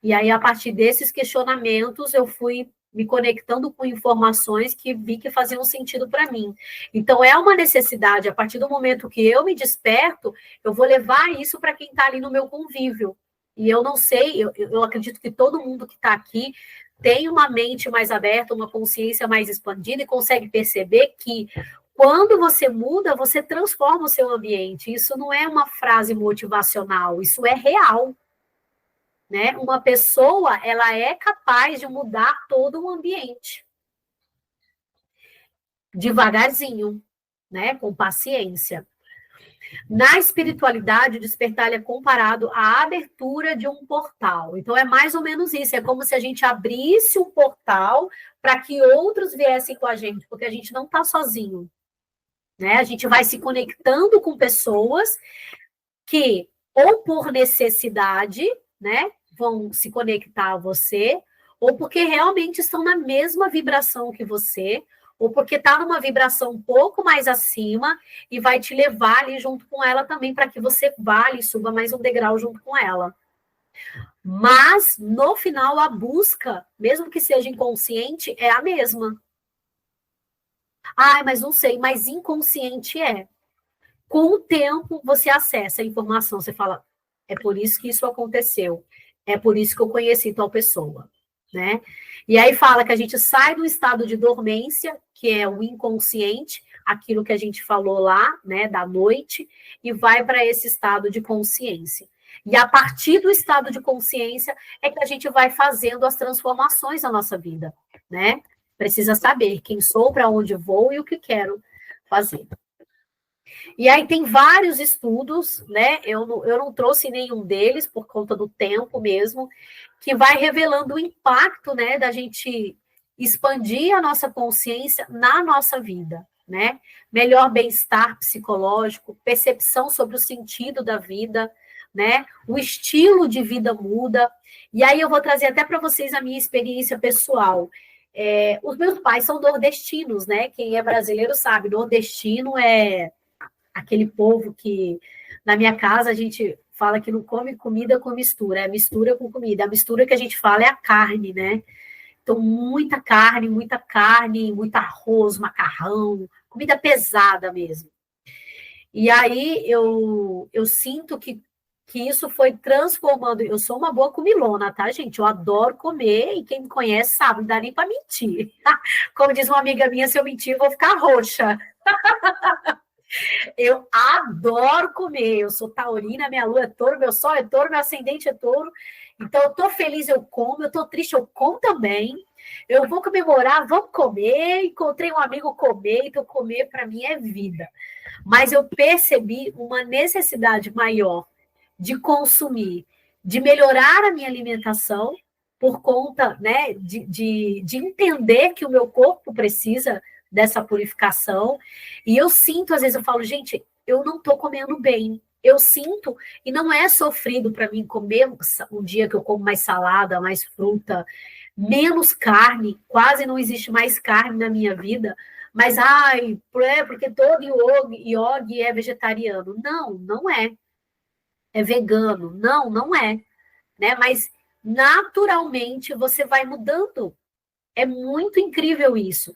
S1: E aí, a partir desses questionamentos, eu fui me conectando com informações que vi que faziam sentido para mim. Então, é uma necessidade, a partir do momento que eu me desperto, eu vou levar isso para quem está ali no meu convívio. E eu não sei, eu acredito que todo mundo que está aqui tem uma mente mais aberta, uma consciência mais expandida e consegue perceber que quando você muda, você transforma o seu ambiente. Isso não é uma frase motivacional, isso é real. Né? Uma pessoa, ela é capaz de mudar todo o ambiente. Devagarzinho, né? Com paciência. Na espiritualidade, o despertar é comparado à abertura de um portal. Então, é mais ou menos isso. É como se a gente abrisse um portal para que outros viessem com a gente, porque a gente não está sozinho. Né? A gente vai se conectando com pessoas que, ou por necessidade, né, vão se conectar a você, ou porque realmente estão na mesma vibração que você, ou porque está numa vibração um pouco mais acima e vai te levar ali junto com ela também, para que você vá e suba mais um degrau junto com ela. Mas, no final, a busca, mesmo que seja inconsciente, é a mesma. Mas não sei, mas inconsciente é. Com o tempo, você acessa a informação, você fala, é por isso que isso aconteceu, é por isso que eu conheci tal pessoa, né? E aí fala que a gente sai do estado de dormência, que é o inconsciente, aquilo que a gente falou lá, né, da noite, e vai para esse estado de consciência. E a partir do estado de consciência é que a gente vai fazendo as transformações na nossa vida, né? Precisa saber quem sou, para onde vou e o que quero fazer. E aí tem vários estudos, né? Eu não trouxe nenhum deles por conta do tempo mesmo, que vai revelando o impacto, né, da gente expandir a nossa consciência na nossa vida, né? Melhor bem-estar psicológico, percepção sobre o sentido da vida, né? O estilo de vida muda. E aí eu vou trazer até para vocês a minha experiência pessoal. Os meus pais são nordestinos, né? Quem é brasileiro sabe, nordestino é aquele povo que, na minha casa, a gente fala que não come comida com mistura, é mistura com comida. A mistura que a gente fala é a carne, né? Então, muita carne, muito arroz, macarrão, comida pesada mesmo. E aí eu sinto que isso foi transformando. Eu sou uma boa comilona, tá, gente? Eu adoro comer e quem me conhece sabe, não dá nem para mentir. Como diz uma amiga minha, se eu mentir, eu vou ficar roxa. Eu adoro comer. Eu sou taurina, minha lua é touro, meu sol é touro, meu ascendente é touro. Então, eu tô feliz, eu como. Eu tô triste, eu como também. Eu vou comemorar, vamos comer. Encontrei um amigo comer, então comer para mim é vida. Mas eu percebi uma necessidade maior de consumir, de melhorar a minha alimentação por conta, né, de entender que o meu corpo precisa dessa purificação. E eu sinto, às vezes eu falo, gente, eu não estou comendo bem. Eu sinto, e não é sofrido para mim comer um dia que eu como mais salada, mais fruta, menos carne, quase não existe mais carne na minha vida, mas, ai, porque todo yogi é vegetariano. Não, não é. É vegano. Não, não é. Né? Mas, naturalmente, você vai mudando. É muito incrível isso.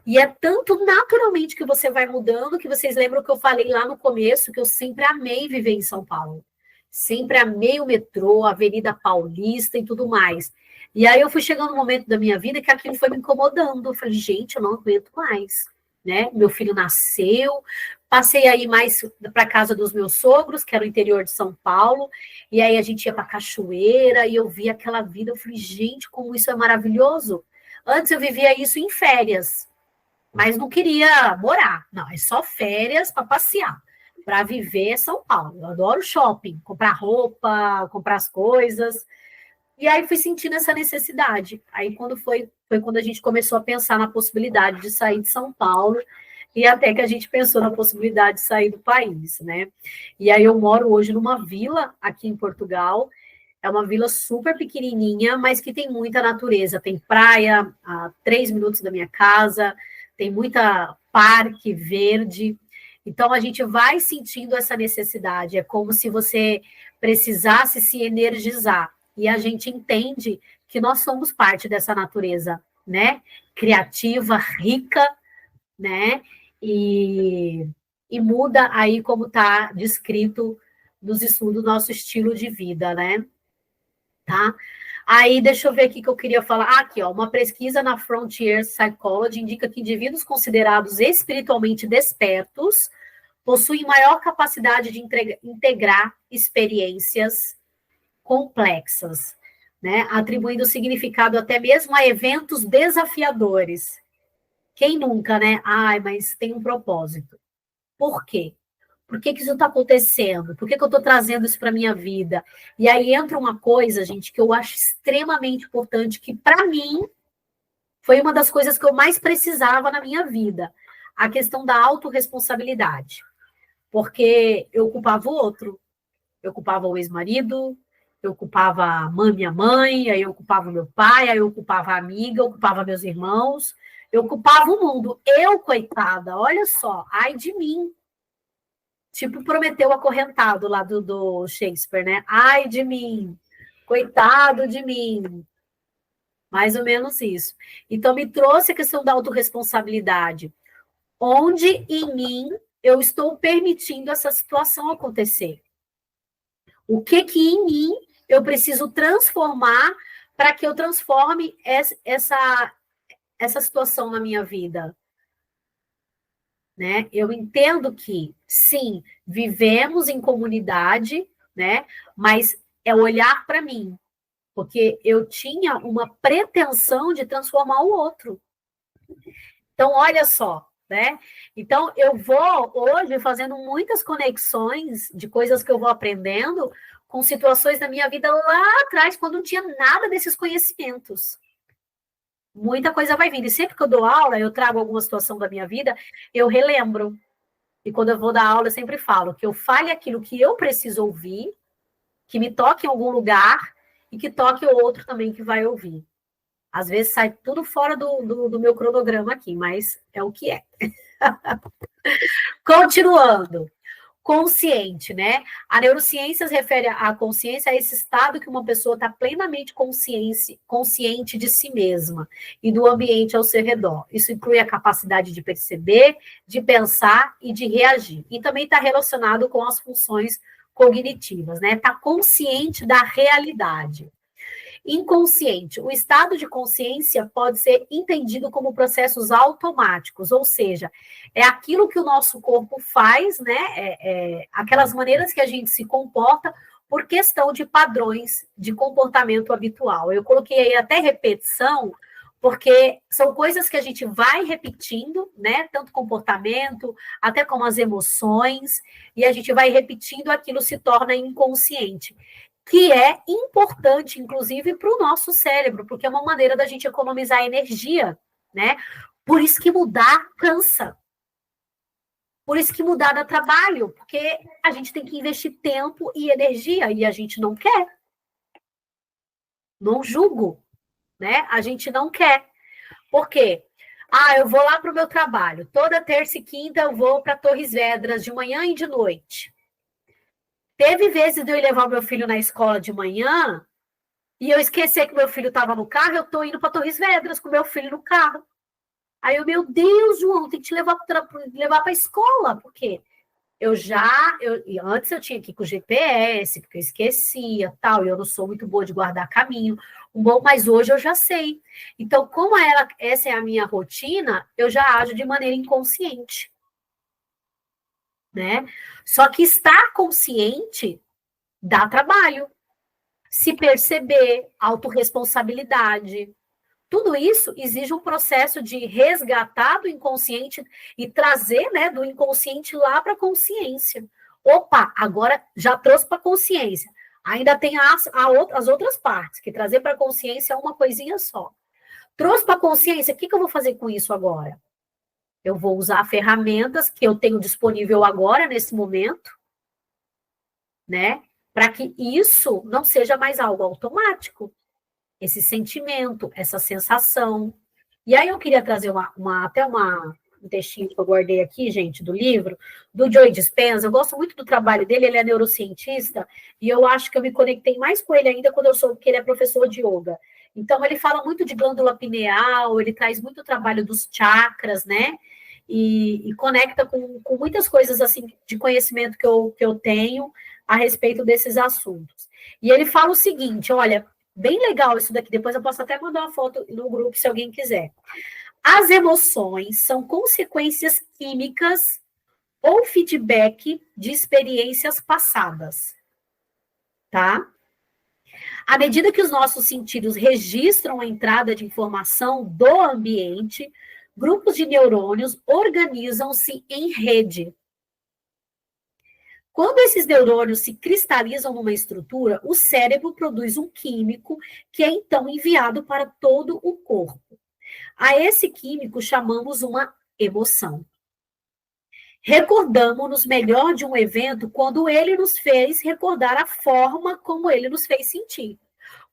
S1: E é tanto naturalmente que você vai mudando, que vocês lembram que eu falei lá no começo, que eu sempre amei viver em São Paulo. Sempre amei o metrô, a Avenida Paulista e tudo mais. E aí eu fui chegando um momento da minha vida que aquilo foi me incomodando. Eu falei, gente, eu não aguento mais. Né? Meu filho nasceu, passei aí mais para casa dos meus sogros, que era o interior de São Paulo, e aí a gente ia para cachoeira, e eu via aquela vida, eu falei, gente, como isso é maravilhoso. Antes eu vivia isso em férias, mas não queria morar. Não, é só férias para passear. Para viver São Paulo. Eu adoro shopping, comprar roupa, comprar as coisas. E aí fui sentindo essa necessidade. Aí quando foi quando a gente começou a pensar na possibilidade de sair de São Paulo e até que a gente pensou na possibilidade de sair do país, né? E aí eu moro hoje numa vila aqui em Portugal. É uma vila super pequenininha, mas que tem muita natureza. Tem praia a 3 minutos da minha casa, tem muita parque verde. Então, a gente vai sentindo essa necessidade. É como se você precisasse se energizar. E a gente entende que nós somos parte dessa natureza, né? Criativa, rica, né? E muda aí como está descrito nos estudos do nosso estilo de vida, né? Tá? Aí, deixa eu ver aqui que eu queria falar. Ah, aqui, ó, uma pesquisa na Frontier Psychology indica que indivíduos considerados espiritualmente despertos possuem maior capacidade de integrar experiências complexas, né? Atribuindo significado até mesmo a eventos desafiadores. Quem nunca, né? Ai, mas tem um propósito. Por quê? Por que isso está acontecendo? Por que eu estou trazendo isso para a minha vida? E aí entra uma coisa, gente, que eu acho extremamente importante, que para mim foi uma das coisas que eu mais precisava na minha vida, a questão da autorresponsabilidade. Porque eu culpava o outro, eu culpava o ex-marido, eu culpava minha mãe, aí eu culpava meu pai, aí eu culpava a amiga, eu culpava meus irmãos, eu culpava o mundo. Eu, coitada, olha só, ai de mim. Tipo Prometeu acorrentado lá do Shakespeare, né? Ai de mim, coitado de mim. Mais ou menos isso. Então, me trouxe a questão da autorresponsabilidade. Onde em mim eu estou permitindo essa situação acontecer? O que em mim eu preciso transformar para que eu transforme essa situação na minha vida? Né? Eu entendo que, sim, vivemos em comunidade, né? Mas é olhar para mim, porque eu tinha uma pretensão de transformar o outro. Então, olha só, né? Então, eu vou hoje fazendo muitas conexões de coisas que eu vou aprendendo com situações da minha vida lá atrás, quando não tinha nada desses conhecimentos. Muita coisa vai vindo. E sempre que eu dou aula, eu trago alguma situação da minha vida, eu relembro. E quando eu vou dar aula, eu sempre falo que eu fale aquilo que eu preciso ouvir, que me toque em algum lugar e que toque o outro também que vai ouvir. Às vezes sai tudo fora do meu cronograma aqui, mas é o que é. Continuando. Consciente, né? A neurociência se refere à consciência, a esse estado que uma pessoa está plenamente consciente de si mesma e do ambiente ao seu redor. Isso inclui a capacidade de perceber, de pensar e de reagir. E também está relacionado com as funções cognitivas, né? Está consciente da realidade. Inconsciente. O estado de consciência pode ser entendido como processos automáticos, ou seja, é aquilo que o nosso corpo faz, né? Aquelas maneiras que a gente se comporta por questão de padrões de comportamento habitual. Eu coloquei aí até repetição, porque são coisas que a gente vai repetindo, né? Tanto comportamento, até como as emoções, e a gente vai repetindo, aquilo se torna inconsciente, que é importante, inclusive, para o nosso cérebro, porque é uma maneira da gente economizar energia, né? Por isso que mudar cansa. Por isso que mudar dá trabalho, porque a gente tem que investir tempo e energia, e a gente não quer. Não julgo, né? A gente não quer. Por quê? Eu vou lá para o meu trabalho. Toda terça e quinta eu vou para Torres Vedras, de manhã e de noite. Teve vezes de eu levar o meu filho na escola de manhã e eu esquecer que meu filho estava no carro, eu estou indo para Torres Vedras com meu filho no carro. Aí eu, meu Deus, João, tem que te levar para a escola, porque antes eu tinha que ir com o GPS, porque eu esquecia, tal, e eu não sou muito boa de guardar caminho, mas hoje eu já sei. Então, como essa é a minha rotina, eu já ajo de maneira inconsciente, né? Só que estar consciente dá trabalho. Se perceber, autorresponsabilidade. Tudo isso exige um processo de resgatar do inconsciente e trazer, né, do inconsciente lá para a consciência. Opa, agora já trouxe para a consciência. Ainda tem as outras partes, que trazer para a consciência é uma coisinha só. Trouxe para a consciência, o que eu vou fazer com isso agora? Eu vou usar ferramentas que eu tenho disponível agora, nesse momento, né? Para que isso não seja mais algo automático. Esse sentimento, essa sensação. E aí eu queria trazer um textinho que eu guardei aqui, gente, do livro, do Joe Dispenza. Eu gosto muito do trabalho dele, ele é neurocientista, e eu acho que eu me conectei mais com ele ainda quando eu soube que ele é professor de yoga. Então, ele fala muito de glândula pineal, ele traz muito o trabalho dos chakras, né? E conecta com muitas coisas assim de conhecimento que eu tenho a respeito desses assuntos. E ele fala o seguinte, olha, bem legal isso daqui, depois eu posso até mandar uma foto no grupo se alguém quiser. As emoções são consequências químicas ou feedback de experiências passadas, tá? À medida que os nossos sentidos registram a entrada de informação do ambiente, grupos de neurônios organizam-se em rede. Quando esses neurônios se cristalizam numa estrutura, o cérebro produz um químico que é então enviado para todo o corpo. A esse químico chamamos uma emoção. Recordamos-nos melhor de um evento quando ele nos fez recordar a forma como ele nos fez sentir.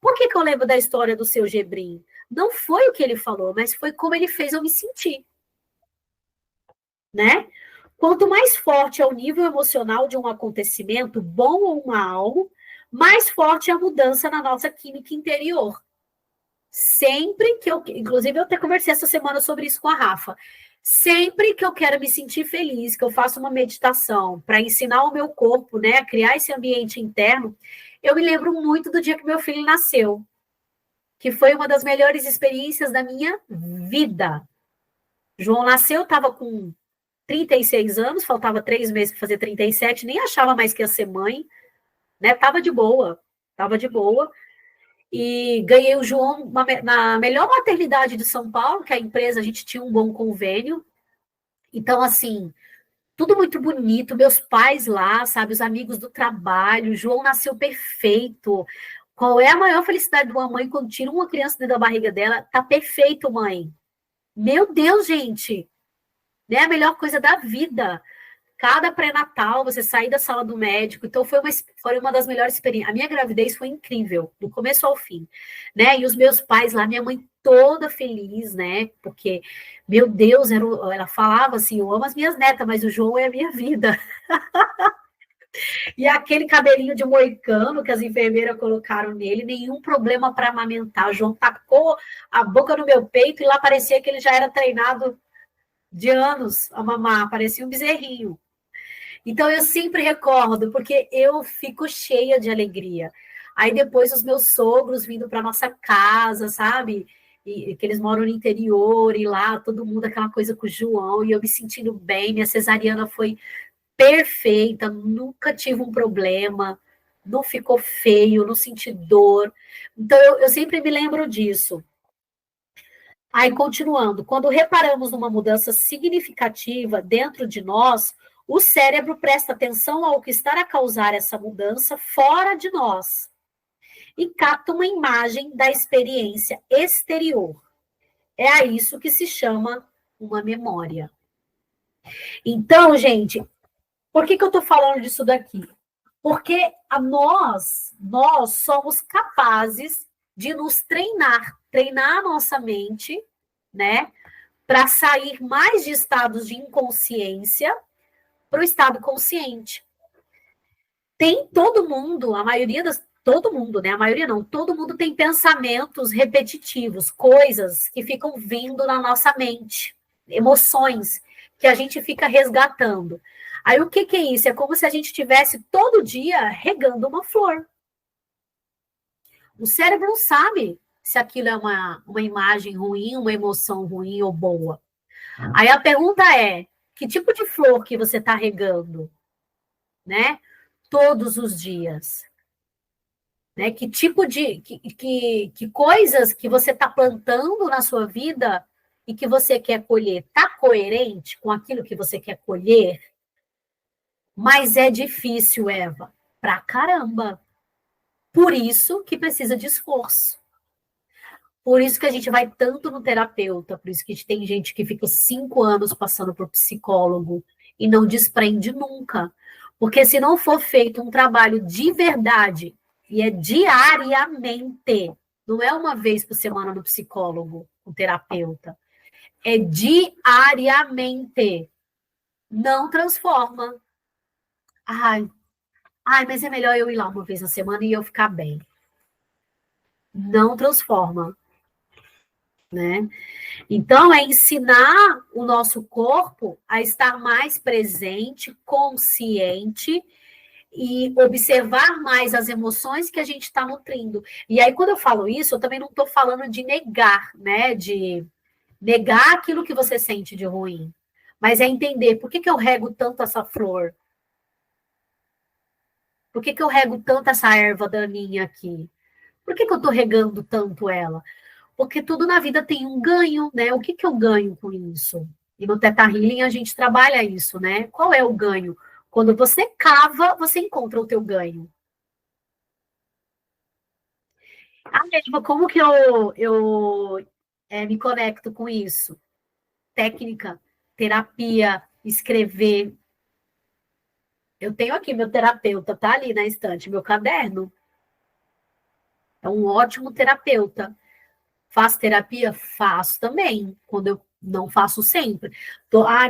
S1: Por que eu lembro da história do seu Gebrim? Não foi o que ele falou, mas foi como ele fez eu me sentir. Né? Quanto mais forte é o nível emocional de um acontecimento, bom ou mal, mais forte é a mudança na nossa química interior. Sempre que inclusive eu até conversei essa semana sobre isso com a Rafa, sempre que eu quero me sentir feliz, que eu faço uma meditação para ensinar o meu corpo, né, a criar esse ambiente interno, eu me lembro muito do dia que meu filho nasceu, que foi uma das melhores experiências da minha vida. João nasceu, estava com 36 anos, faltava 3 meses para fazer 37, nem achava mais que ia ser mãe, né? Tava de boa. E ganhei o João na melhor maternidade de São Paulo, que a empresa, a gente tinha um bom convênio. Então, assim, tudo muito bonito, meus pais lá, sabe, os amigos do trabalho, o João nasceu perfeito. Qual é a maior felicidade de uma mãe quando tira uma criança dentro da barriga dela? Tá perfeito, mãe. Meu Deus, gente! Né? A melhor coisa da vida. Cada pré-natal, você sair da sala do médico, então foi uma das melhores experiências. A minha gravidez foi incrível, do começo ao fim, né? E os meus pais lá, minha mãe toda feliz, né? Porque, meu Deus, ela falava assim, eu amo as minhas netas, mas o João é a minha vida. E aquele cabelinho de moicano que as enfermeiras colocaram nele, nenhum problema para amamentar. O João tacou a boca no meu peito e lá parecia que ele já era treinado de anos a mamar, parecia um bezerrinho. Então eu sempre recordo, porque eu fico cheia de alegria. Aí depois os meus sogros vindo para nossa casa, sabe? E que eles moram no interior, e lá todo mundo, aquela coisa com o João, e eu me sentindo bem. Minha cesariana foi perfeita, nunca tive um problema, não ficou feio, não senti dor. Então eu sempre me lembro disso. Aí, continuando, quando reparamos numa mudança significativa dentro de nós, o cérebro presta atenção ao que está a causar essa mudança fora de nós e capta uma imagem da experiência exterior. É a isso que se chama uma memória. Então, gente, por que eu estou falando disso daqui? Porque nós somos capazes de nos treinar a nossa mente, né? Para sair mais de estados de inconsciência para o estado consciente. Tem todo mundo, todo mundo, né? A maioria não, todo mundo tem pensamentos repetitivos, coisas que ficam vindo na nossa mente, emoções que a gente fica resgatando. Aí o que é isso? É como se a gente estivesse todo dia regando uma flor. O cérebro não sabe se aquilo é uma imagem ruim, uma emoção ruim ou boa. Aí a pergunta é, que tipo de flor que você está regando, né? Todos os dias. Né? Que tipo de... Que coisas que você está plantando na sua vida e que você quer colher? Está coerente com aquilo que você quer colher? Mas é difícil, Eva. Pra caramba. Por isso que precisa de esforço. Por isso que a gente vai tanto no terapeuta, por isso que tem gente que fica 5 anos passando por psicólogo e não desprende nunca. Porque se não for feito um trabalho de verdade, e é diariamente, não é uma vez por semana no psicólogo, o terapeuta, é diariamente, não transforma. Ai, mas é melhor eu ir lá uma vez na semana e eu ficar bem. Não transforma, né? Então, é ensinar o nosso corpo a estar mais presente, consciente e observar mais as emoções que a gente está nutrindo. E aí, quando eu falo isso, eu também não estou falando de negar, né? De negar aquilo que você sente de ruim. Mas é entender por que eu rego tanto essa flor? Por que eu rego tanto essa erva daninha aqui? Por que eu estou regando tanto ela? Porque tudo na vida tem um ganho, né? O que eu ganho com isso? E no Theta Healing a gente trabalha isso, né? Qual é o ganho? Quando você cava, você encontra o teu ganho. Eva, como que eu me conecto com isso? Técnica, terapia, escrever. Eu tenho aqui meu terapeuta, tá ali na estante, meu caderno. É um ótimo terapeuta. Faço terapia? Faço também, quando eu não faço sempre.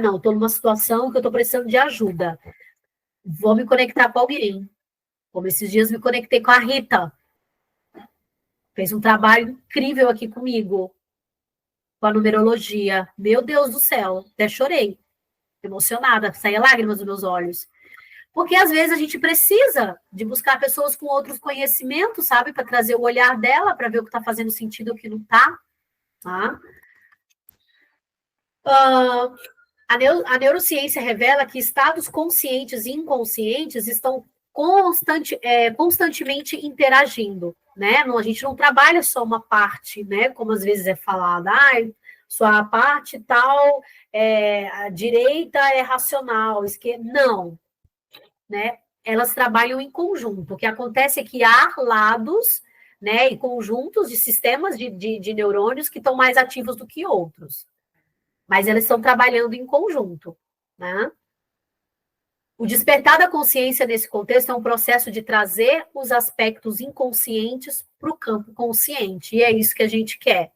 S1: Não, estou numa situação que eu estou precisando de ajuda. Vou me conectar com alguém. Como esses dias me conectei com a Rita. Fez um trabalho incrível aqui comigo, com a numerologia. Meu Deus do céu, até chorei. Emocionada, saía lágrimas dos meus olhos. Porque às vezes a gente precisa de buscar pessoas com outros conhecimentos, sabe? Para trazer o olhar dela, para ver o que está fazendo sentido e o que não está. Tá? A neurociência revela que estados conscientes e inconscientes estão constantemente interagindo, né? A gente não trabalha só uma parte, né? Como às vezes é falado, sua parte tal, a direita é racional, esquerda. Não, né? Elas trabalham em conjunto. O que acontece é que há lados, né, e conjuntos de sistemas de neurônios que estão mais ativos do que outros. Mas elas estão trabalhando em conjunto, né? O despertar da consciência nesse contexto é um processo de trazer os aspectos inconscientes para o campo consciente, e é isso que a gente quer.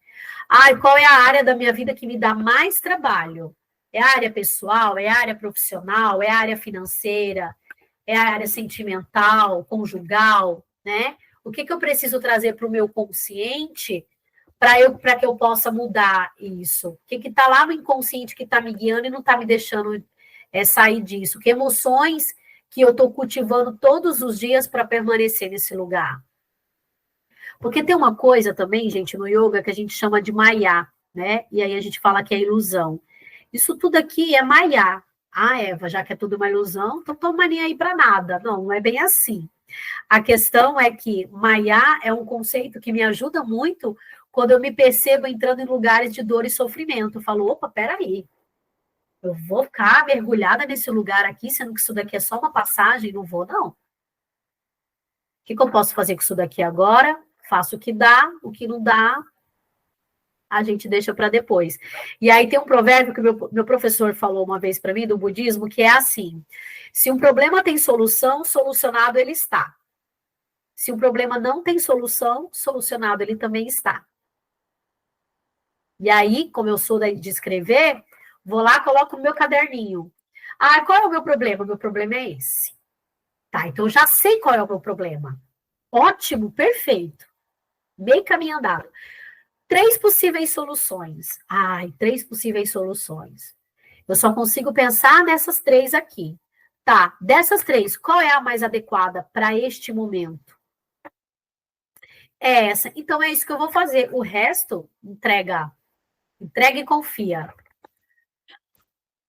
S1: Ah, qual é a área da minha vida que me dá mais trabalho? É a área pessoal? É a área profissional? É a área financeira? É a área sentimental, conjugal, né? O que eu preciso trazer para o meu consciente para que eu possa mudar isso? O que está lá no inconsciente que está me guiando e não está me deixando sair disso? Que emoções que eu estou cultivando todos os dias para permanecer nesse lugar? Porque tem uma coisa também, gente, no yoga que a gente chama de maya, né? E aí a gente fala que é ilusão. Isso tudo aqui é maya. Ah, Eva, já que é tudo uma ilusão, então toma nem aí para nada. Não, não é bem assim. A questão é que maya é um conceito que me ajuda muito quando eu me percebo entrando em lugares de dor e sofrimento. Eu falo, opa, peraí, eu vou ficar mergulhada nesse lugar aqui, sendo que isso daqui é só uma passagem, não vou, não. O que eu posso fazer com isso daqui agora? Faço o que dá, o que não dá, a gente deixa para depois. E aí tem um provérbio que meu professor falou uma vez para mim, do budismo, que é assim: se um problema tem solução, solucionado ele está. Se um problema não tem solução, solucionado ele também está. E aí, como eu sou de escrever, vou lá, coloco no meu caderninho. Ah, qual é o meu problema? O meu problema é esse. Tá, então eu já sei qual é o meu problema. Ótimo, perfeito. Meio caminho andado. 3 possíveis soluções. Ai, 3 possíveis soluções. Eu só consigo pensar nessas 3 aqui. Tá, dessas 3, qual é a mais adequada para este momento? É essa. Então é isso que eu vou fazer. O resto, entrega. Entrega e confia.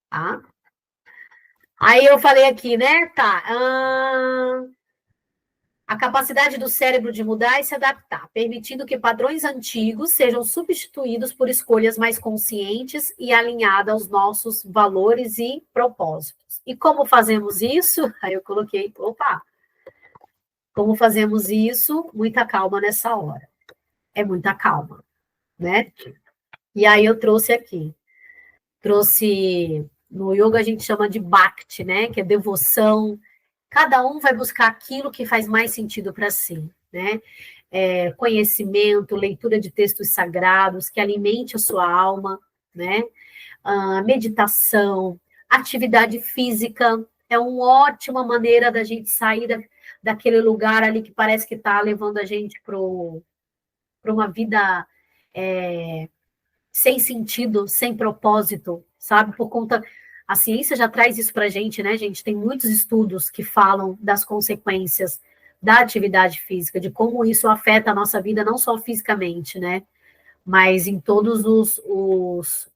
S1: Tá? Aí eu falei aqui, né? Tá. A capacidade do cérebro de mudar e se adaptar, permitindo que padrões antigos sejam substituídos por escolhas mais conscientes e alinhadas aos nossos valores e propósitos. E como fazemos isso? Aí eu coloquei, opa, como fazemos isso? Muita calma nessa hora. É muita calma, né? E aí eu trouxe aqui. Trouxe, no yoga a gente chama de bhakti, né? Que é devoção. Cada um vai buscar aquilo que faz mais sentido para si, né? Conhecimento, leitura de textos sagrados que alimente a sua alma, né? Meditação, atividade física é uma ótima maneira da gente sair daquele lugar ali que parece que está levando a gente para uma vida sem sentido, sem propósito, sabe? Por conta. A ciência já traz isso para a gente, né, gente? Tem muitos estudos que falam das consequências da atividade física, de como isso afeta a nossa vida, não só fisicamente, né? Mas em todos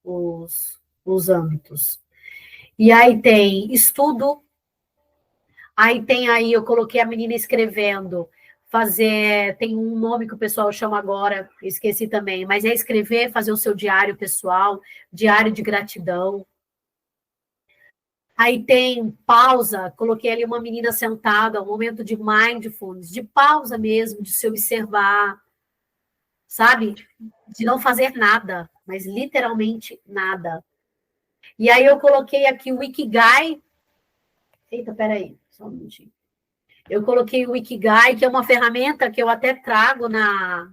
S1: os âmbitos. E aí tem estudo, aí eu coloquei a menina escrevendo, tem um nome que o pessoal chama agora, esqueci também, mas é escrever, fazer o seu diário pessoal, diário de gratidão. Aí tem pausa, coloquei ali uma menina sentada, um momento de mindfulness, de pausa mesmo, de se observar, sabe? De não fazer nada, mas literalmente nada. E aí eu coloquei aqui o Ikigai. Eita, peraí, só um minutinho. Eu coloquei o Ikigai, que é uma ferramenta que eu até trago na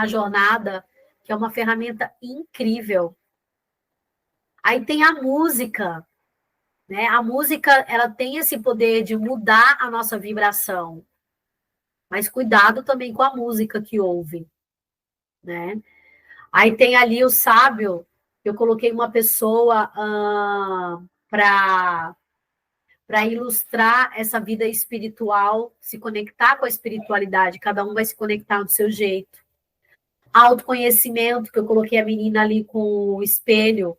S1: jornada, que é uma ferramenta incrível. Aí tem a música, né? A música, ela tem esse poder de mudar a nossa vibração. Mas cuidado também com a música que ouve, né? Aí tem ali o sábio, eu coloquei uma pessoa para ilustrar essa vida espiritual, se conectar com a espiritualidade, cada um vai se conectar do seu jeito. Autoconhecimento, que eu coloquei a menina ali com o espelho.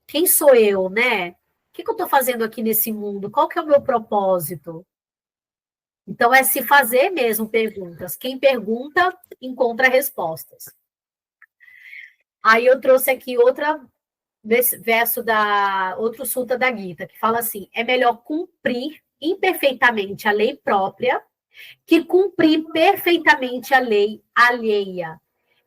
S1: Quem sou eu, né? O que eu estou fazendo aqui nesse mundo? Qual que é o meu propósito? Então, é se fazer mesmo perguntas. Quem pergunta, encontra respostas. Aí eu trouxe aqui outro sutta da Gita, que fala assim: é melhor cumprir imperfeitamente a lei própria que cumprir perfeitamente a lei alheia.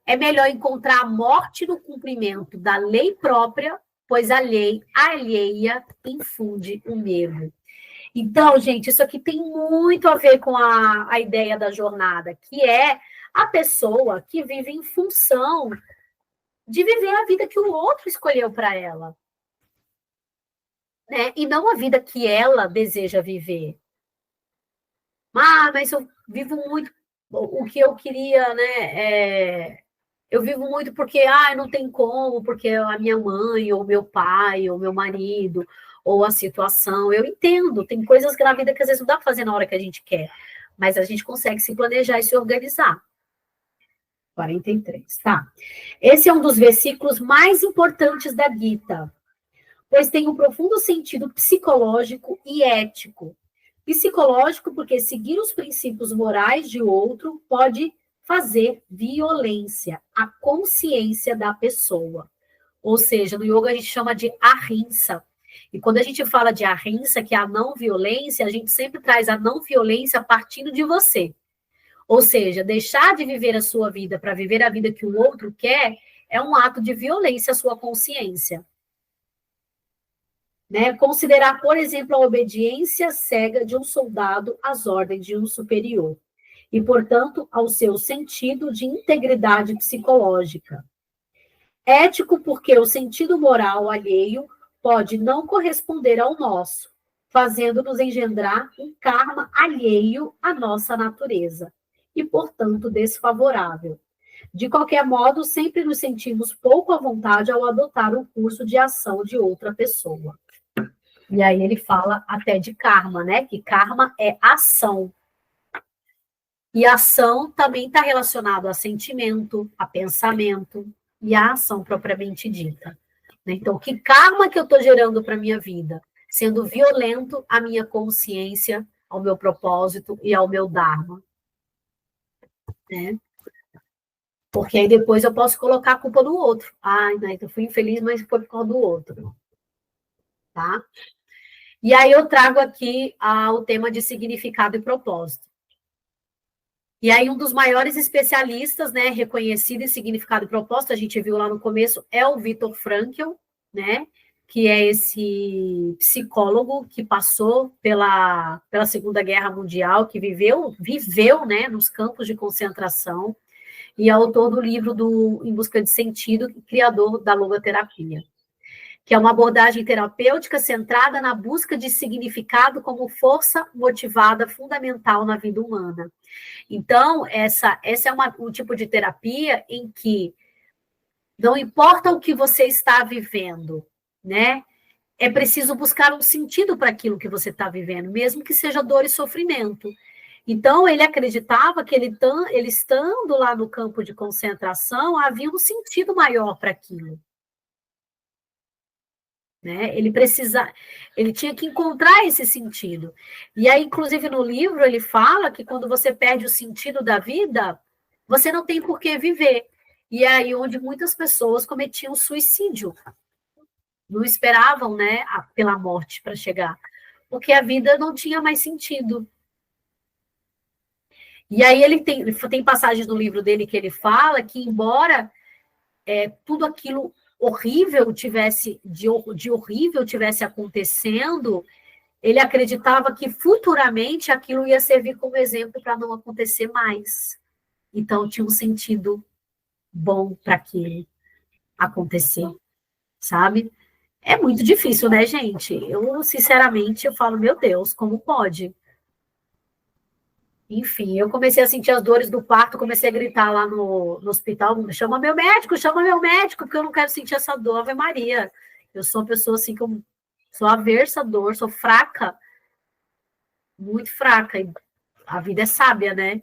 S1: É melhor encontrar a morte no cumprimento da lei própria, pois a lei alheia infunde o medo. Então, gente, isso aqui tem muito a ver com a ideia da jornada, que é a pessoa que vive em função de viver a vida que o outro escolheu para ela, né? E não a vida que ela deseja viver. Mas eu vivo muito o que eu queria, né? Eu vivo muito porque, não tem como, porque a minha mãe, ou meu pai, ou meu marido, ou a situação. Eu entendo, tem coisas na vida que às vezes não dá para fazer na hora que a gente quer, mas a gente consegue se planejar e se organizar. 43, tá? Esse é um dos versículos mais importantes da Gita, pois tem um profundo sentido psicológico e ético. Psicológico, porque seguir os princípios morais de outro pode fazer violência à consciência da pessoa. Ou seja, no yoga a gente chama de ahimsa. E quando a gente fala de ahimsa, que é a não violência, a gente sempre traz a não violência partindo de você. Ou seja, deixar de viver a sua vida para viver a vida que o outro quer é um ato de violência à sua consciência. Né? Considerar, por exemplo, a obediência cega de um soldado às ordens de um superior e, portanto, ao seu sentido de integridade psicológica. Ético porque o sentido moral alheio pode não corresponder ao nosso, fazendo-nos engendrar um karma alheio à nossa natureza e, portanto, desfavorável. De qualquer modo, sempre nos sentimos pouco à vontade ao adotar o curso de ação de outra pessoa. E aí ele fala até de karma, né? Que karma é ação. E ação também está relacionado a sentimento, a pensamento e a ação propriamente dita. Então, que karma que eu estou gerando para a minha vida? Sendo violento à minha consciência, ao meu propósito e ao meu dharma. Né? Porque aí depois eu posso colocar a culpa no outro. Né, eu fui infeliz, mas foi por causa do outro. Tá? E aí eu trago aqui o tema de significado e propósito. E aí um dos maiores especialistas, né, reconhecido em significado e propósito, a gente viu lá no começo, é o Viktor Frankl, né, que é esse psicólogo que passou pela Segunda Guerra Mundial, que viveu, né, nos campos de concentração, e é autor do livro Em Busca de Sentido, criador da logoterapia, que é uma abordagem terapêutica centrada na busca de significado como força motivada fundamental na vida humana. Então, essa é um tipo de terapia em que não importa o que você está vivendo, né? É preciso buscar um sentido para aquilo que você está vivendo, mesmo que seja dor e sofrimento. Então, ele acreditava que ele estando lá no campo de concentração, havia um sentido maior para aquilo. Né? Ele tinha que encontrar esse sentido. E aí, inclusive, no livro, ele fala que quando você perde o sentido da vida, você não tem por que viver. E é aí onde muitas pessoas cometiam suicídio. Não esperavam, né, pela morte para chegar, porque a vida não tinha mais sentido. E aí ele tem passagens no livro dele que ele fala que, embora tudo aquilo horrível de horrível tivesse acontecendo, ele acreditava que futuramente aquilo ia servir como exemplo para não acontecer mais. Então tinha um sentido bom para aquilo acontecer, sabe? É muito difícil, né, gente? Eu, sinceramente, eu falo, meu Deus, como pode? Enfim, eu comecei a sentir as dores do parto, comecei a gritar lá no hospital, chama meu médico, porque eu não quero sentir essa dor, Ave Maria. Eu sou uma pessoa assim que eu sou aversa à dor, sou fraca, muito fraca, e a vida é sábia, né?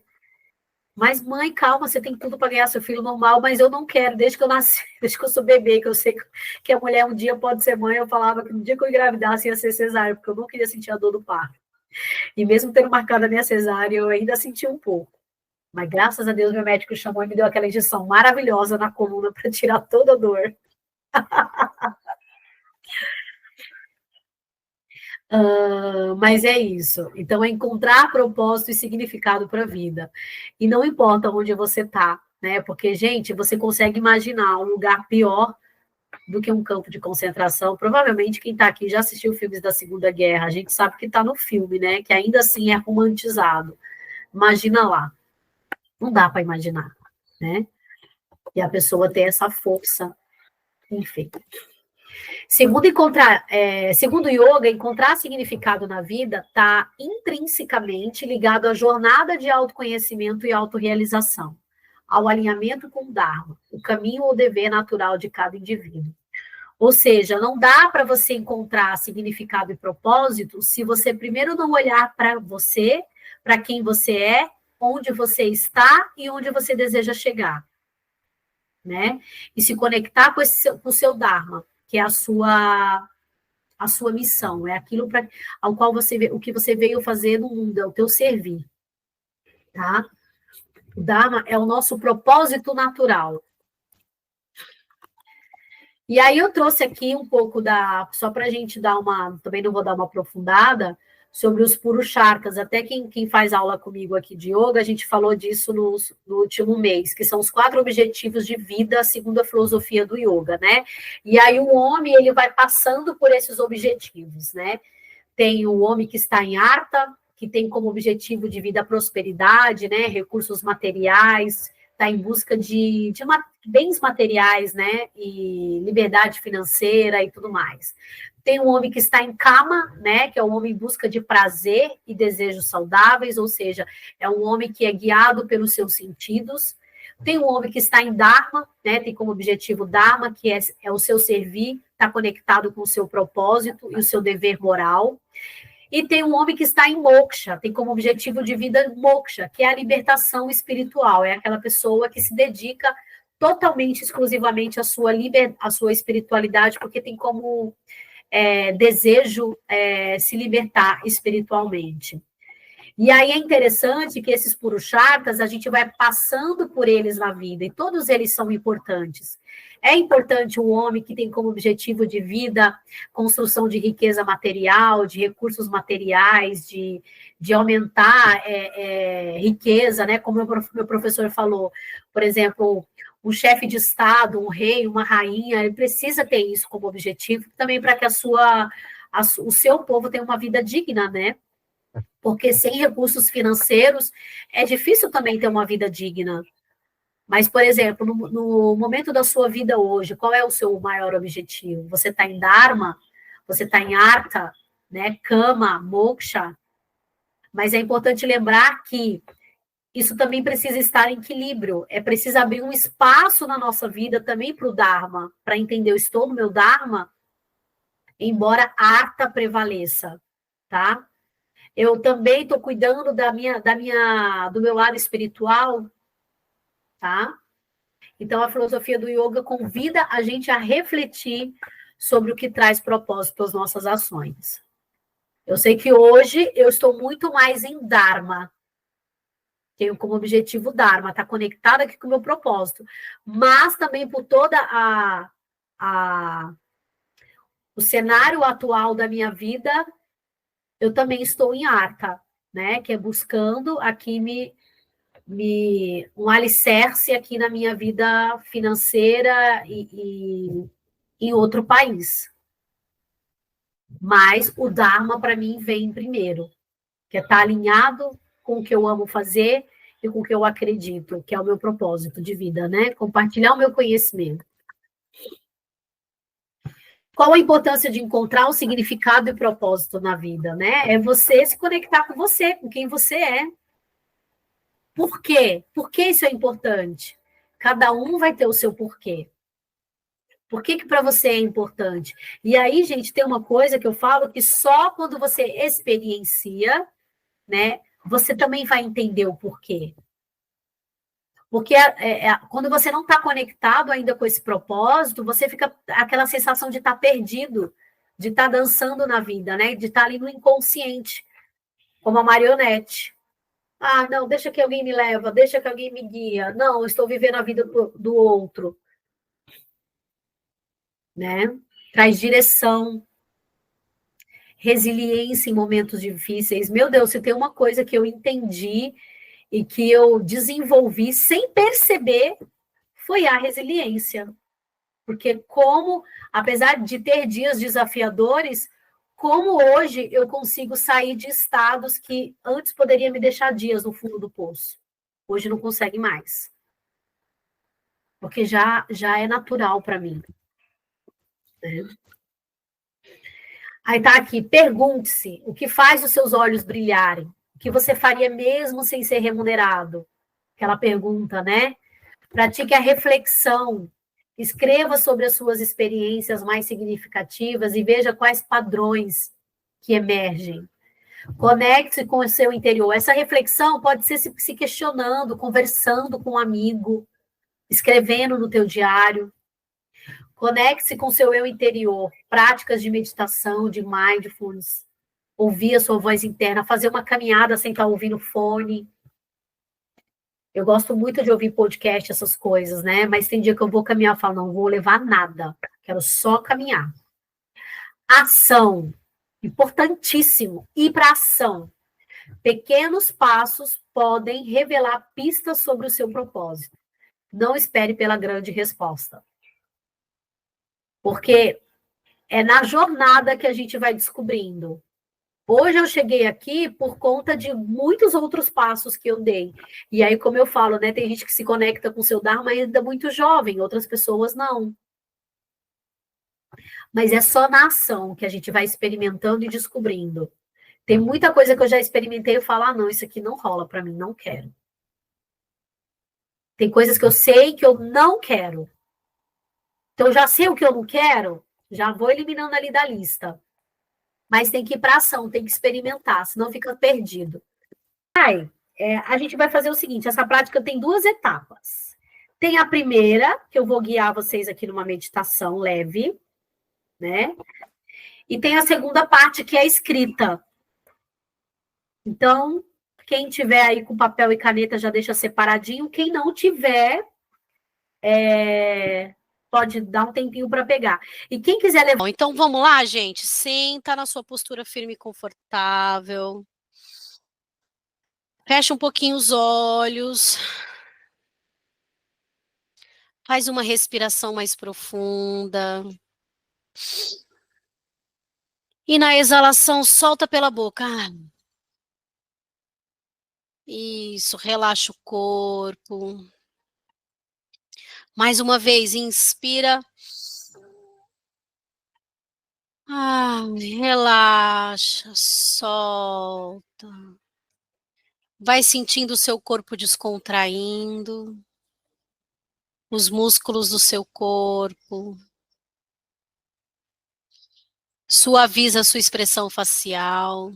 S1: Mas, mãe, calma, você tem tudo para ganhar seu filho normal, mas eu não quero, desde que eu nasci, desde que eu sou bebê, que eu sei que a mulher um dia pode ser mãe, eu falava que no dia que eu engravidasse ia ser cesárea, porque eu não queria sentir a dor do parto. E mesmo tendo marcado a minha cesárea, eu ainda senti um pouco. Mas graças a Deus, meu médico chamou e me deu aquela injeção maravilhosa na coluna para tirar toda a dor. Mas é isso. Então, é encontrar propósito e significado para a vida. E não importa onde você está, né? Porque, gente, você consegue imaginar um lugar pior do que um campo de concentração. Provavelmente quem está aqui já assistiu filmes da Segunda Guerra, a gente sabe que está no filme, né? Que ainda assim é romantizado. Imagina lá. Não dá para imaginar, né? E a pessoa tem essa força, enfim. Segundo o yoga, encontrar significado na vida está intrinsecamente ligado à jornada de autoconhecimento e autorrealização, ao alinhamento com o Dharma, o caminho ou dever natural de cada indivíduo. Ou seja, não dá para você encontrar significado e propósito se você primeiro não olhar para você, para quem você é, onde você está e onde você deseja chegar, né? E se conectar com o seu Dharma, que é a sua missão, é aquilo ao qual o que você veio fazer no mundo, é o teu servir, tá? O Dharma é o nosso propósito natural. E aí eu trouxe aqui um pouco só para a gente também não vou dar uma aprofundada, sobre os Purusharthas. Até quem faz aula comigo aqui de yoga, a gente falou disso no último mês, que são os 4 objetivos de vida segundo a filosofia do yoga, né? E aí o homem, ele vai passando por esses objetivos, né? Tem o homem que está em Artha, que tem como objetivo de vida a prosperidade, né? Recursos materiais, está em busca de bens materiais, né? E liberdade financeira e tudo mais. Tem um homem que está em Kama, né? Que é um homem em busca de prazer e desejos saudáveis, ou seja, é um homem que é guiado pelos seus sentidos. Tem um homem que está em Dharma, né? Tem como objetivo Dharma, que é o seu servir, está conectado com o seu propósito e o seu dever moral. E tem um homem que está em moksha, tem como objetivo de vida moksha, que é a libertação espiritual, é aquela pessoa que se dedica totalmente, exclusivamente à sua espiritualidade, porque tem como desejo se libertar espiritualmente. E aí é interessante que esses Purusharthas, a gente vai passando por eles na vida, e todos eles são importantes. É importante o homem que tem como objetivo de vida construção de riqueza material, de recursos materiais, de aumentar riqueza, né? Como meu professor falou, por exemplo, um chefe de Estado, um rei, uma rainha, ele precisa ter isso como objetivo, também para que o seu povo tenha uma vida digna, né? Porque sem recursos financeiros é difícil também ter uma vida digna. Mas, por exemplo, no momento da sua vida hoje, qual é o seu maior objetivo? Você está em Dharma? Você está em Artha, né? Kama, Moksha? Mas é importante lembrar que isso também precisa estar em equilíbrio. É preciso abrir um espaço na nossa vida também para o Dharma, para entender, eu estou no meu Dharma, embora Artha prevaleça, tá? Eu também estou cuidando do meu lado espiritual, tá? Então, a filosofia do yoga convida a gente a refletir sobre o que traz propósito às nossas ações. Eu sei que hoje eu estou muito mais em Dharma, tenho como objetivo Dharma, estar conectada aqui com o meu propósito, mas também por toda o cenário atual da minha vida, eu também estou em Artha, né? Que é buscando aqui um alicerce aqui na minha vida financeira e em outro país. Mas o Dharma, para mim, vem primeiro, que é estar alinhado com o que eu amo fazer e com o que eu acredito, que é o meu propósito de vida, né? Compartilhar o meu conhecimento. Qual a importância de encontrar o significado e propósito na vida, né? É você se conectar com você, com quem você é. Por quê? Por que isso é importante? Cada um vai ter o seu porquê. Por que para você é importante? E aí, gente, tem uma coisa que eu falo que só quando você experiencia, né, você também vai entender o porquê. Porque quando você não está conectado ainda com esse propósito, você fica aquela sensação de estar perdido, de estar dançando na vida, né? De estar ali no inconsciente, como a marionete. Ah, não, deixa que alguém me leva, deixa que alguém me guia. Não, eu estou vivendo a vida do outro. Né? Traz direção, resiliência em momentos difíceis. Meu Deus, se tem uma coisa que eu entendi e que eu desenvolvi sem perceber, foi a resiliência. Porque como, apesar de ter dias desafiadores, como hoje eu consigo sair de estados que antes poderia me deixar dias no fundo do poço. Hoje não consegue mais. Porque já é natural para mim. Né? Aí tá aqui, pergunte-se, o que faz os seus olhos brilharem? O que você faria mesmo sem ser remunerado? Aquela pergunta, né? Pratique a reflexão. Escreva sobre as suas experiências mais significativas e veja quais padrões que emergem. Conecte-se com o seu interior. Essa reflexão pode ser se questionando, conversando com um amigo, escrevendo no teu diário. Conecte-se com o seu eu interior. Práticas de meditação, de mindfulness. Ouvir a sua voz interna, fazer uma caminhada sem estar ouvindo fone. Eu gosto muito de ouvir podcast, essas coisas, né? Mas tem dia que eu vou caminhar e falo, não vou levar nada, quero só caminhar. Ação, importantíssimo, ir para ação. Pequenos passos podem revelar pistas sobre o seu propósito. Não espere pela grande resposta. Porque é na jornada que a gente vai descobrindo. Hoje eu cheguei aqui por conta de muitos outros passos que eu dei. E aí, como eu falo, né, tem gente que se conecta com o seu Dharma ainda muito jovem, outras pessoas não. Mas é só na ação que a gente vai experimentando e descobrindo. Tem muita coisa que eu já experimentei e falo, não, isso aqui não rola para mim, não quero. Tem coisas que eu sei que eu não quero. Então, eu já sei o que eu não quero, já vou eliminando ali da lista. Mas tem que ir para ação, tem que experimentar, senão fica perdido. A gente vai fazer o seguinte: essa prática tem 2 etapas. Tem a primeira, que eu vou guiar vocês aqui numa meditação leve, né? E tem a segunda parte, que é a escrita. Então, quem tiver aí com papel e caneta já deixa separadinho. Quem não tiver, pode dar um tempinho para pegar. E quem quiser levar.
S2: Então vamos lá, gente. Senta na sua postura firme e confortável. Fecha um pouquinho os olhos. Faz uma respiração mais profunda. E na exalação, solta pela boca. Isso, relaxa o corpo. Mais uma vez, inspira. Relaxa, solta. Vai sentindo o seu corpo descontraindo. Os músculos do seu corpo. Suaviza a sua expressão facial.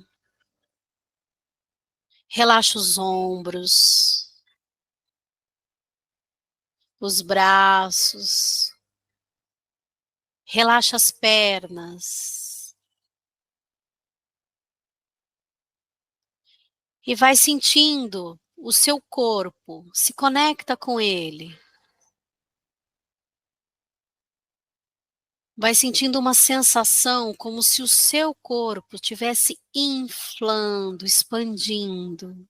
S2: Relaxa os ombros. Os braços. Relaxa as pernas. E vai sentindo o seu corpo. Se conecta com ele. Vai sentindo uma sensação como se o seu corpo estivesse inflando, expandindo.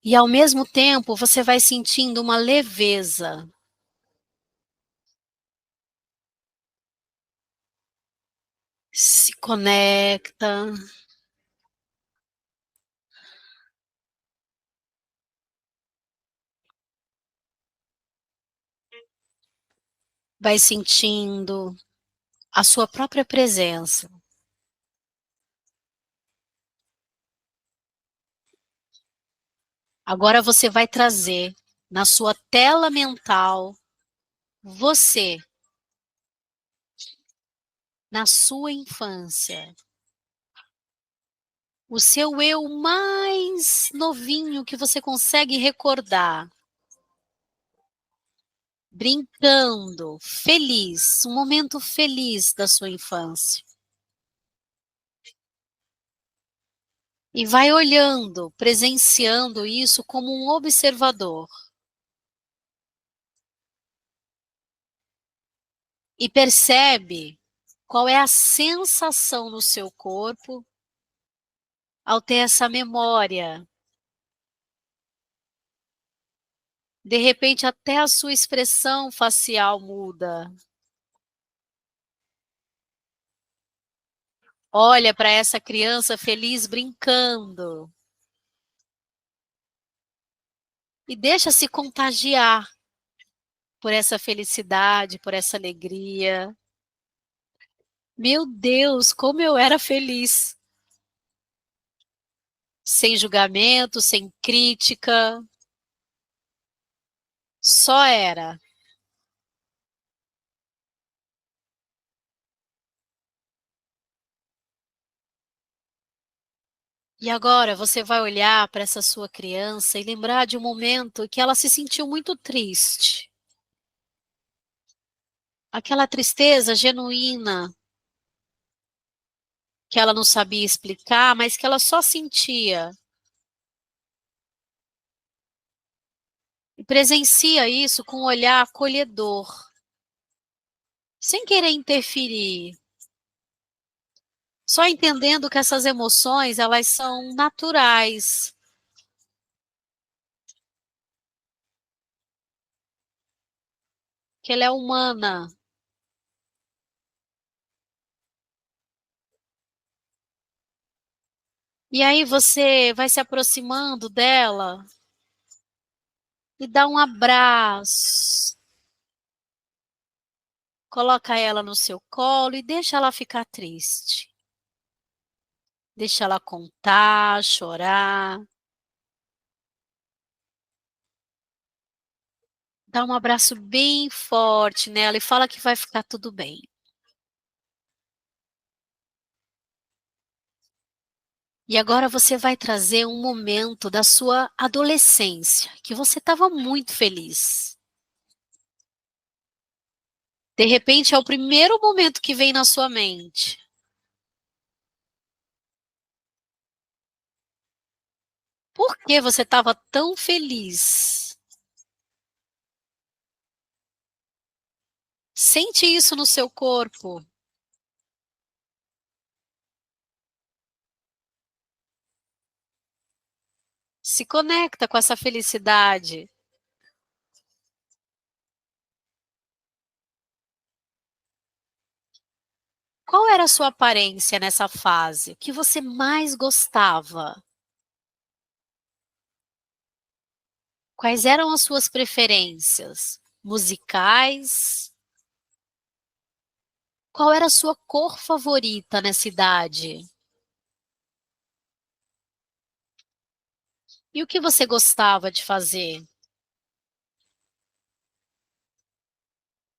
S2: E ao mesmo tempo você vai sentindo uma leveza. Se conecta. Vai sentindo a sua própria presença. Agora você vai trazer na sua tela mental você na sua infância. O seu eu mais novinho que você consegue recordar. Brincando, feliz, um momento feliz da sua infância. E vai olhando, presenciando isso como um observador. E percebe qual é a sensação no seu corpo ao ter essa memória De repente, até a sua expressão facial muda. Olha para essa criança feliz brincando. E deixa se contagiar por essa felicidade, por essa alegria. Meu Deus, como eu era feliz. Sem julgamento, sem crítica. Só era. E agora você vai olhar para essa sua criança e lembrar de um momento que ela se sentiu muito triste. Aquela tristeza genuína que ela não sabia explicar, mas que ela só sentia. E presencia isso com um olhar acolhedor, sem querer interferir, só entendendo que essas emoções, elas são naturais, que ela é humana. E aí você vai se aproximando dela e dá um abraço, coloca ela no seu colo e deixa ela ficar triste. Deixa ela contar, chorar. Dá um abraço bem forte nela e fala que vai ficar tudo bem. E agora você vai trazer um momento da sua adolescência, que você estava muito feliz. De repente é o primeiro momento que vem na sua mente. Por que você estava tão feliz? Sente isso no seu corpo. Se conecta com essa felicidade. Qual era a sua aparência nessa fase? O que você mais gostava? Quais eram as suas preferências? Musicais? Qual era a sua cor favorita nessa idade? E o que você gostava de fazer?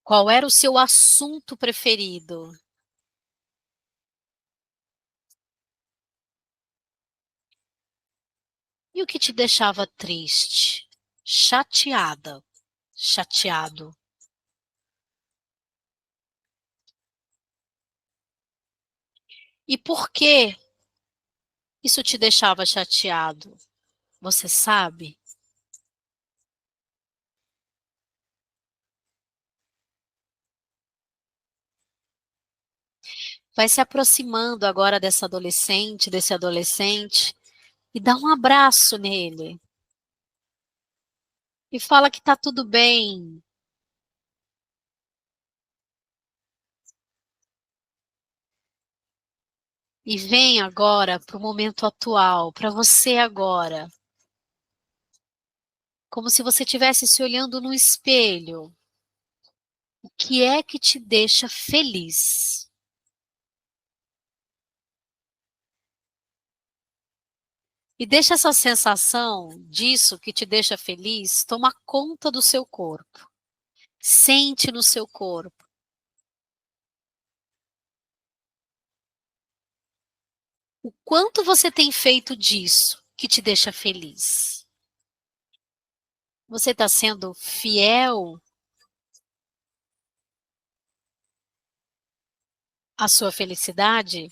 S2: Qual era o seu assunto preferido? E o que te deixava triste? Chateada, chateado. E por que isso te deixava chateado? Você sabe? Vai se aproximando agora dessa adolescente, desse adolescente, e dá um abraço nele. E fala que tá tudo bem. E vem agora para o momento atual, para você agora. Como se você estivesse se olhando no espelho. O que é que te deixa feliz? E deixa essa sensação disso que te deixa feliz tomar conta do seu corpo. Sente no seu corpo. O quanto você tem feito disso que te deixa feliz? Você está sendo fiel à sua felicidade?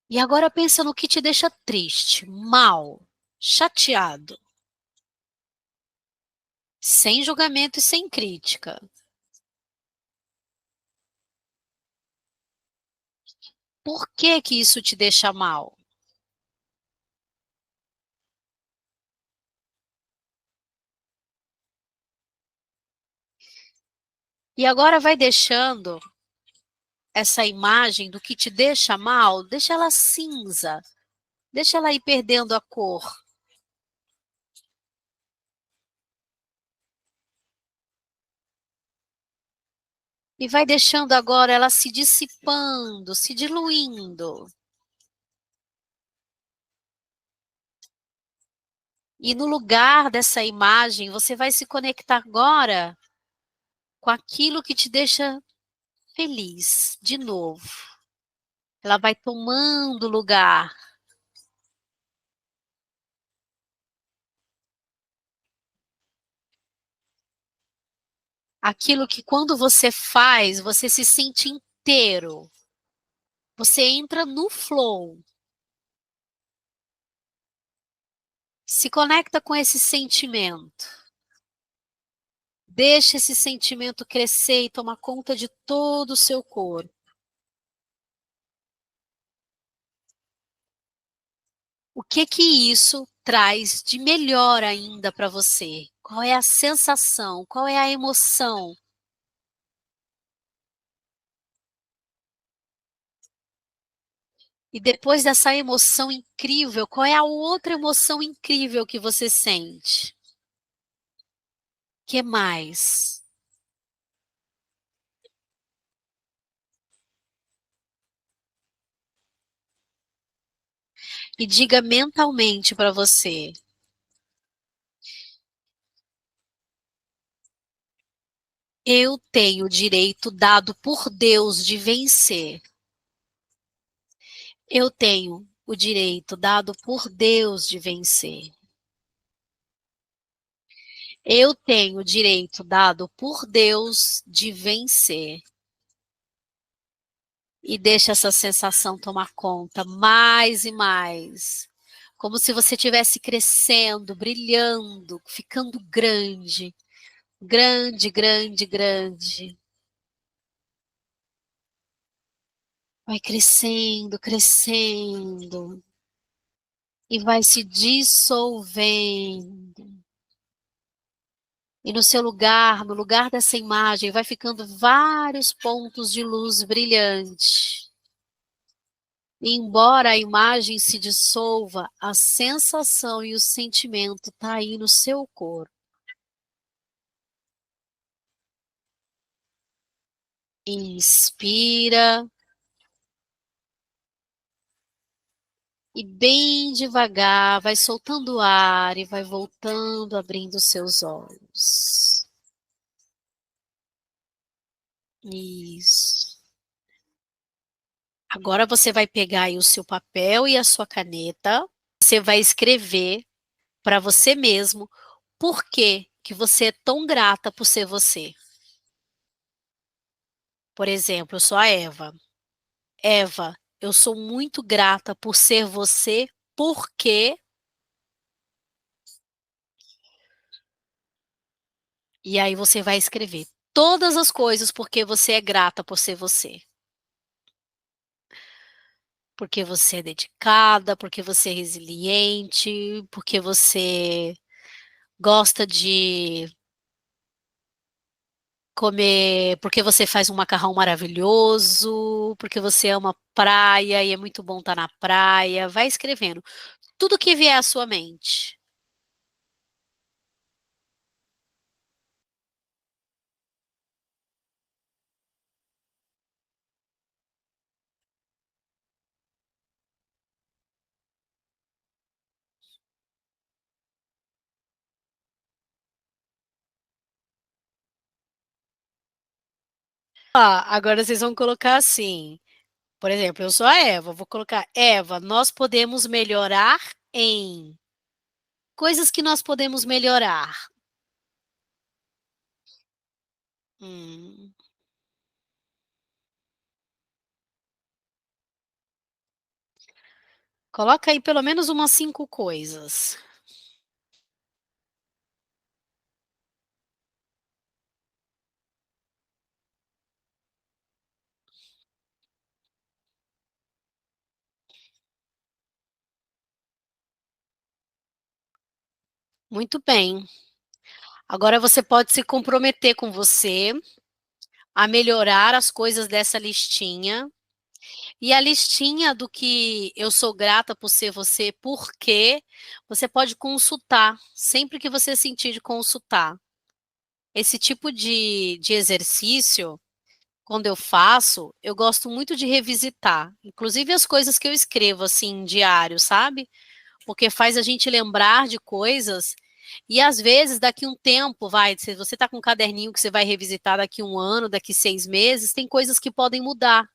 S2: E agora pensa no que te deixa triste, mal, chateado, sem julgamento e sem crítica. Por que que isso te deixa mal? E agora vai deixando essa imagem do que te deixa mal, deixa ela cinza, deixa ela ir perdendo a cor. E vai deixando agora ela se dissipando, se diluindo. E no lugar dessa imagem, você vai se conectar agora com aquilo que te deixa feliz, de novo. Ela vai tomando lugar. Aquilo que quando você faz, você se sente inteiro. Você entra no flow. Se conecta com esse sentimento. Deixa esse sentimento crescer e tomar conta de todo o seu corpo. O que que isso traz de melhor ainda para você? Qual é a sensação? Qual é a emoção? E depois dessa emoção incrível, qual é a outra emoção incrível que você sente? Que mais? E diga mentalmente para você: eu tenho o direito dado por Deus de vencer. Eu tenho o direito dado por Deus de vencer. Eu tenho o direito dado por Deus de vencer. E deixa essa sensação tomar conta mais e mais. Como se você estivesse crescendo, brilhando, ficando grande. Grande, grande, grande. Vai crescendo, crescendo. E vai se dissolvendo. E no seu lugar, no lugar dessa imagem, vai ficando vários pontos de luz brilhante. E embora a imagem se dissolva, a sensação e o sentimento tá aí no seu corpo. Inspira e bem devagar vai soltando o ar e vai voltando, abrindo seus olhos. Isso. Agora você vai pegar aí o seu papel e a sua caneta. Você vai escrever para você mesmo por que você é tão grata por ser você. Por exemplo, eu sou a Eva. Eva, eu sou muito grata por ser você, porque. E aí você vai escrever todas as coisas porque você é grata por ser você. Porque você é dedicada, porque você é resiliente, porque você gosta de comer, porque você faz um macarrão maravilhoso, porque você ama praia e é muito bom estar na praia. Vai escrevendo tudo que vier à sua mente. Ah, agora vocês vão colocar assim. Por exemplo, eu sou a Eva, vou colocar Eva, nós podemos melhorar em coisas que nós podemos melhorar. Hum, coloca aí pelo menos umas 5 coisas. Muito bem. Agora você pode se comprometer com você a melhorar as coisas dessa listinha. E a listinha do que eu sou grata por ser você, porque você pode consultar, sempre que você sentir de consultar. Esse tipo de exercício, quando eu faço, eu gosto muito de revisitar. Inclusive as coisas que eu escrevo, assim, em diário, sabe? Porque faz a gente lembrar de coisas. E às vezes, daqui um tempo, se você está com um caderninho que você vai revisitar daqui um ano, daqui 6 meses, tem coisas que podem mudar.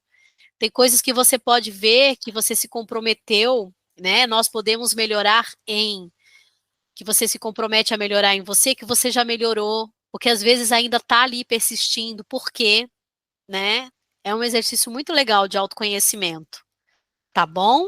S2: Tem coisas que você pode ver que você se comprometeu, né? Nós podemos melhorar que você se compromete a melhorar em você, que você já melhorou, porque às vezes ainda está ali persistindo. Por quê? Né? É um exercício muito legal de autoconhecimento. Tá bom?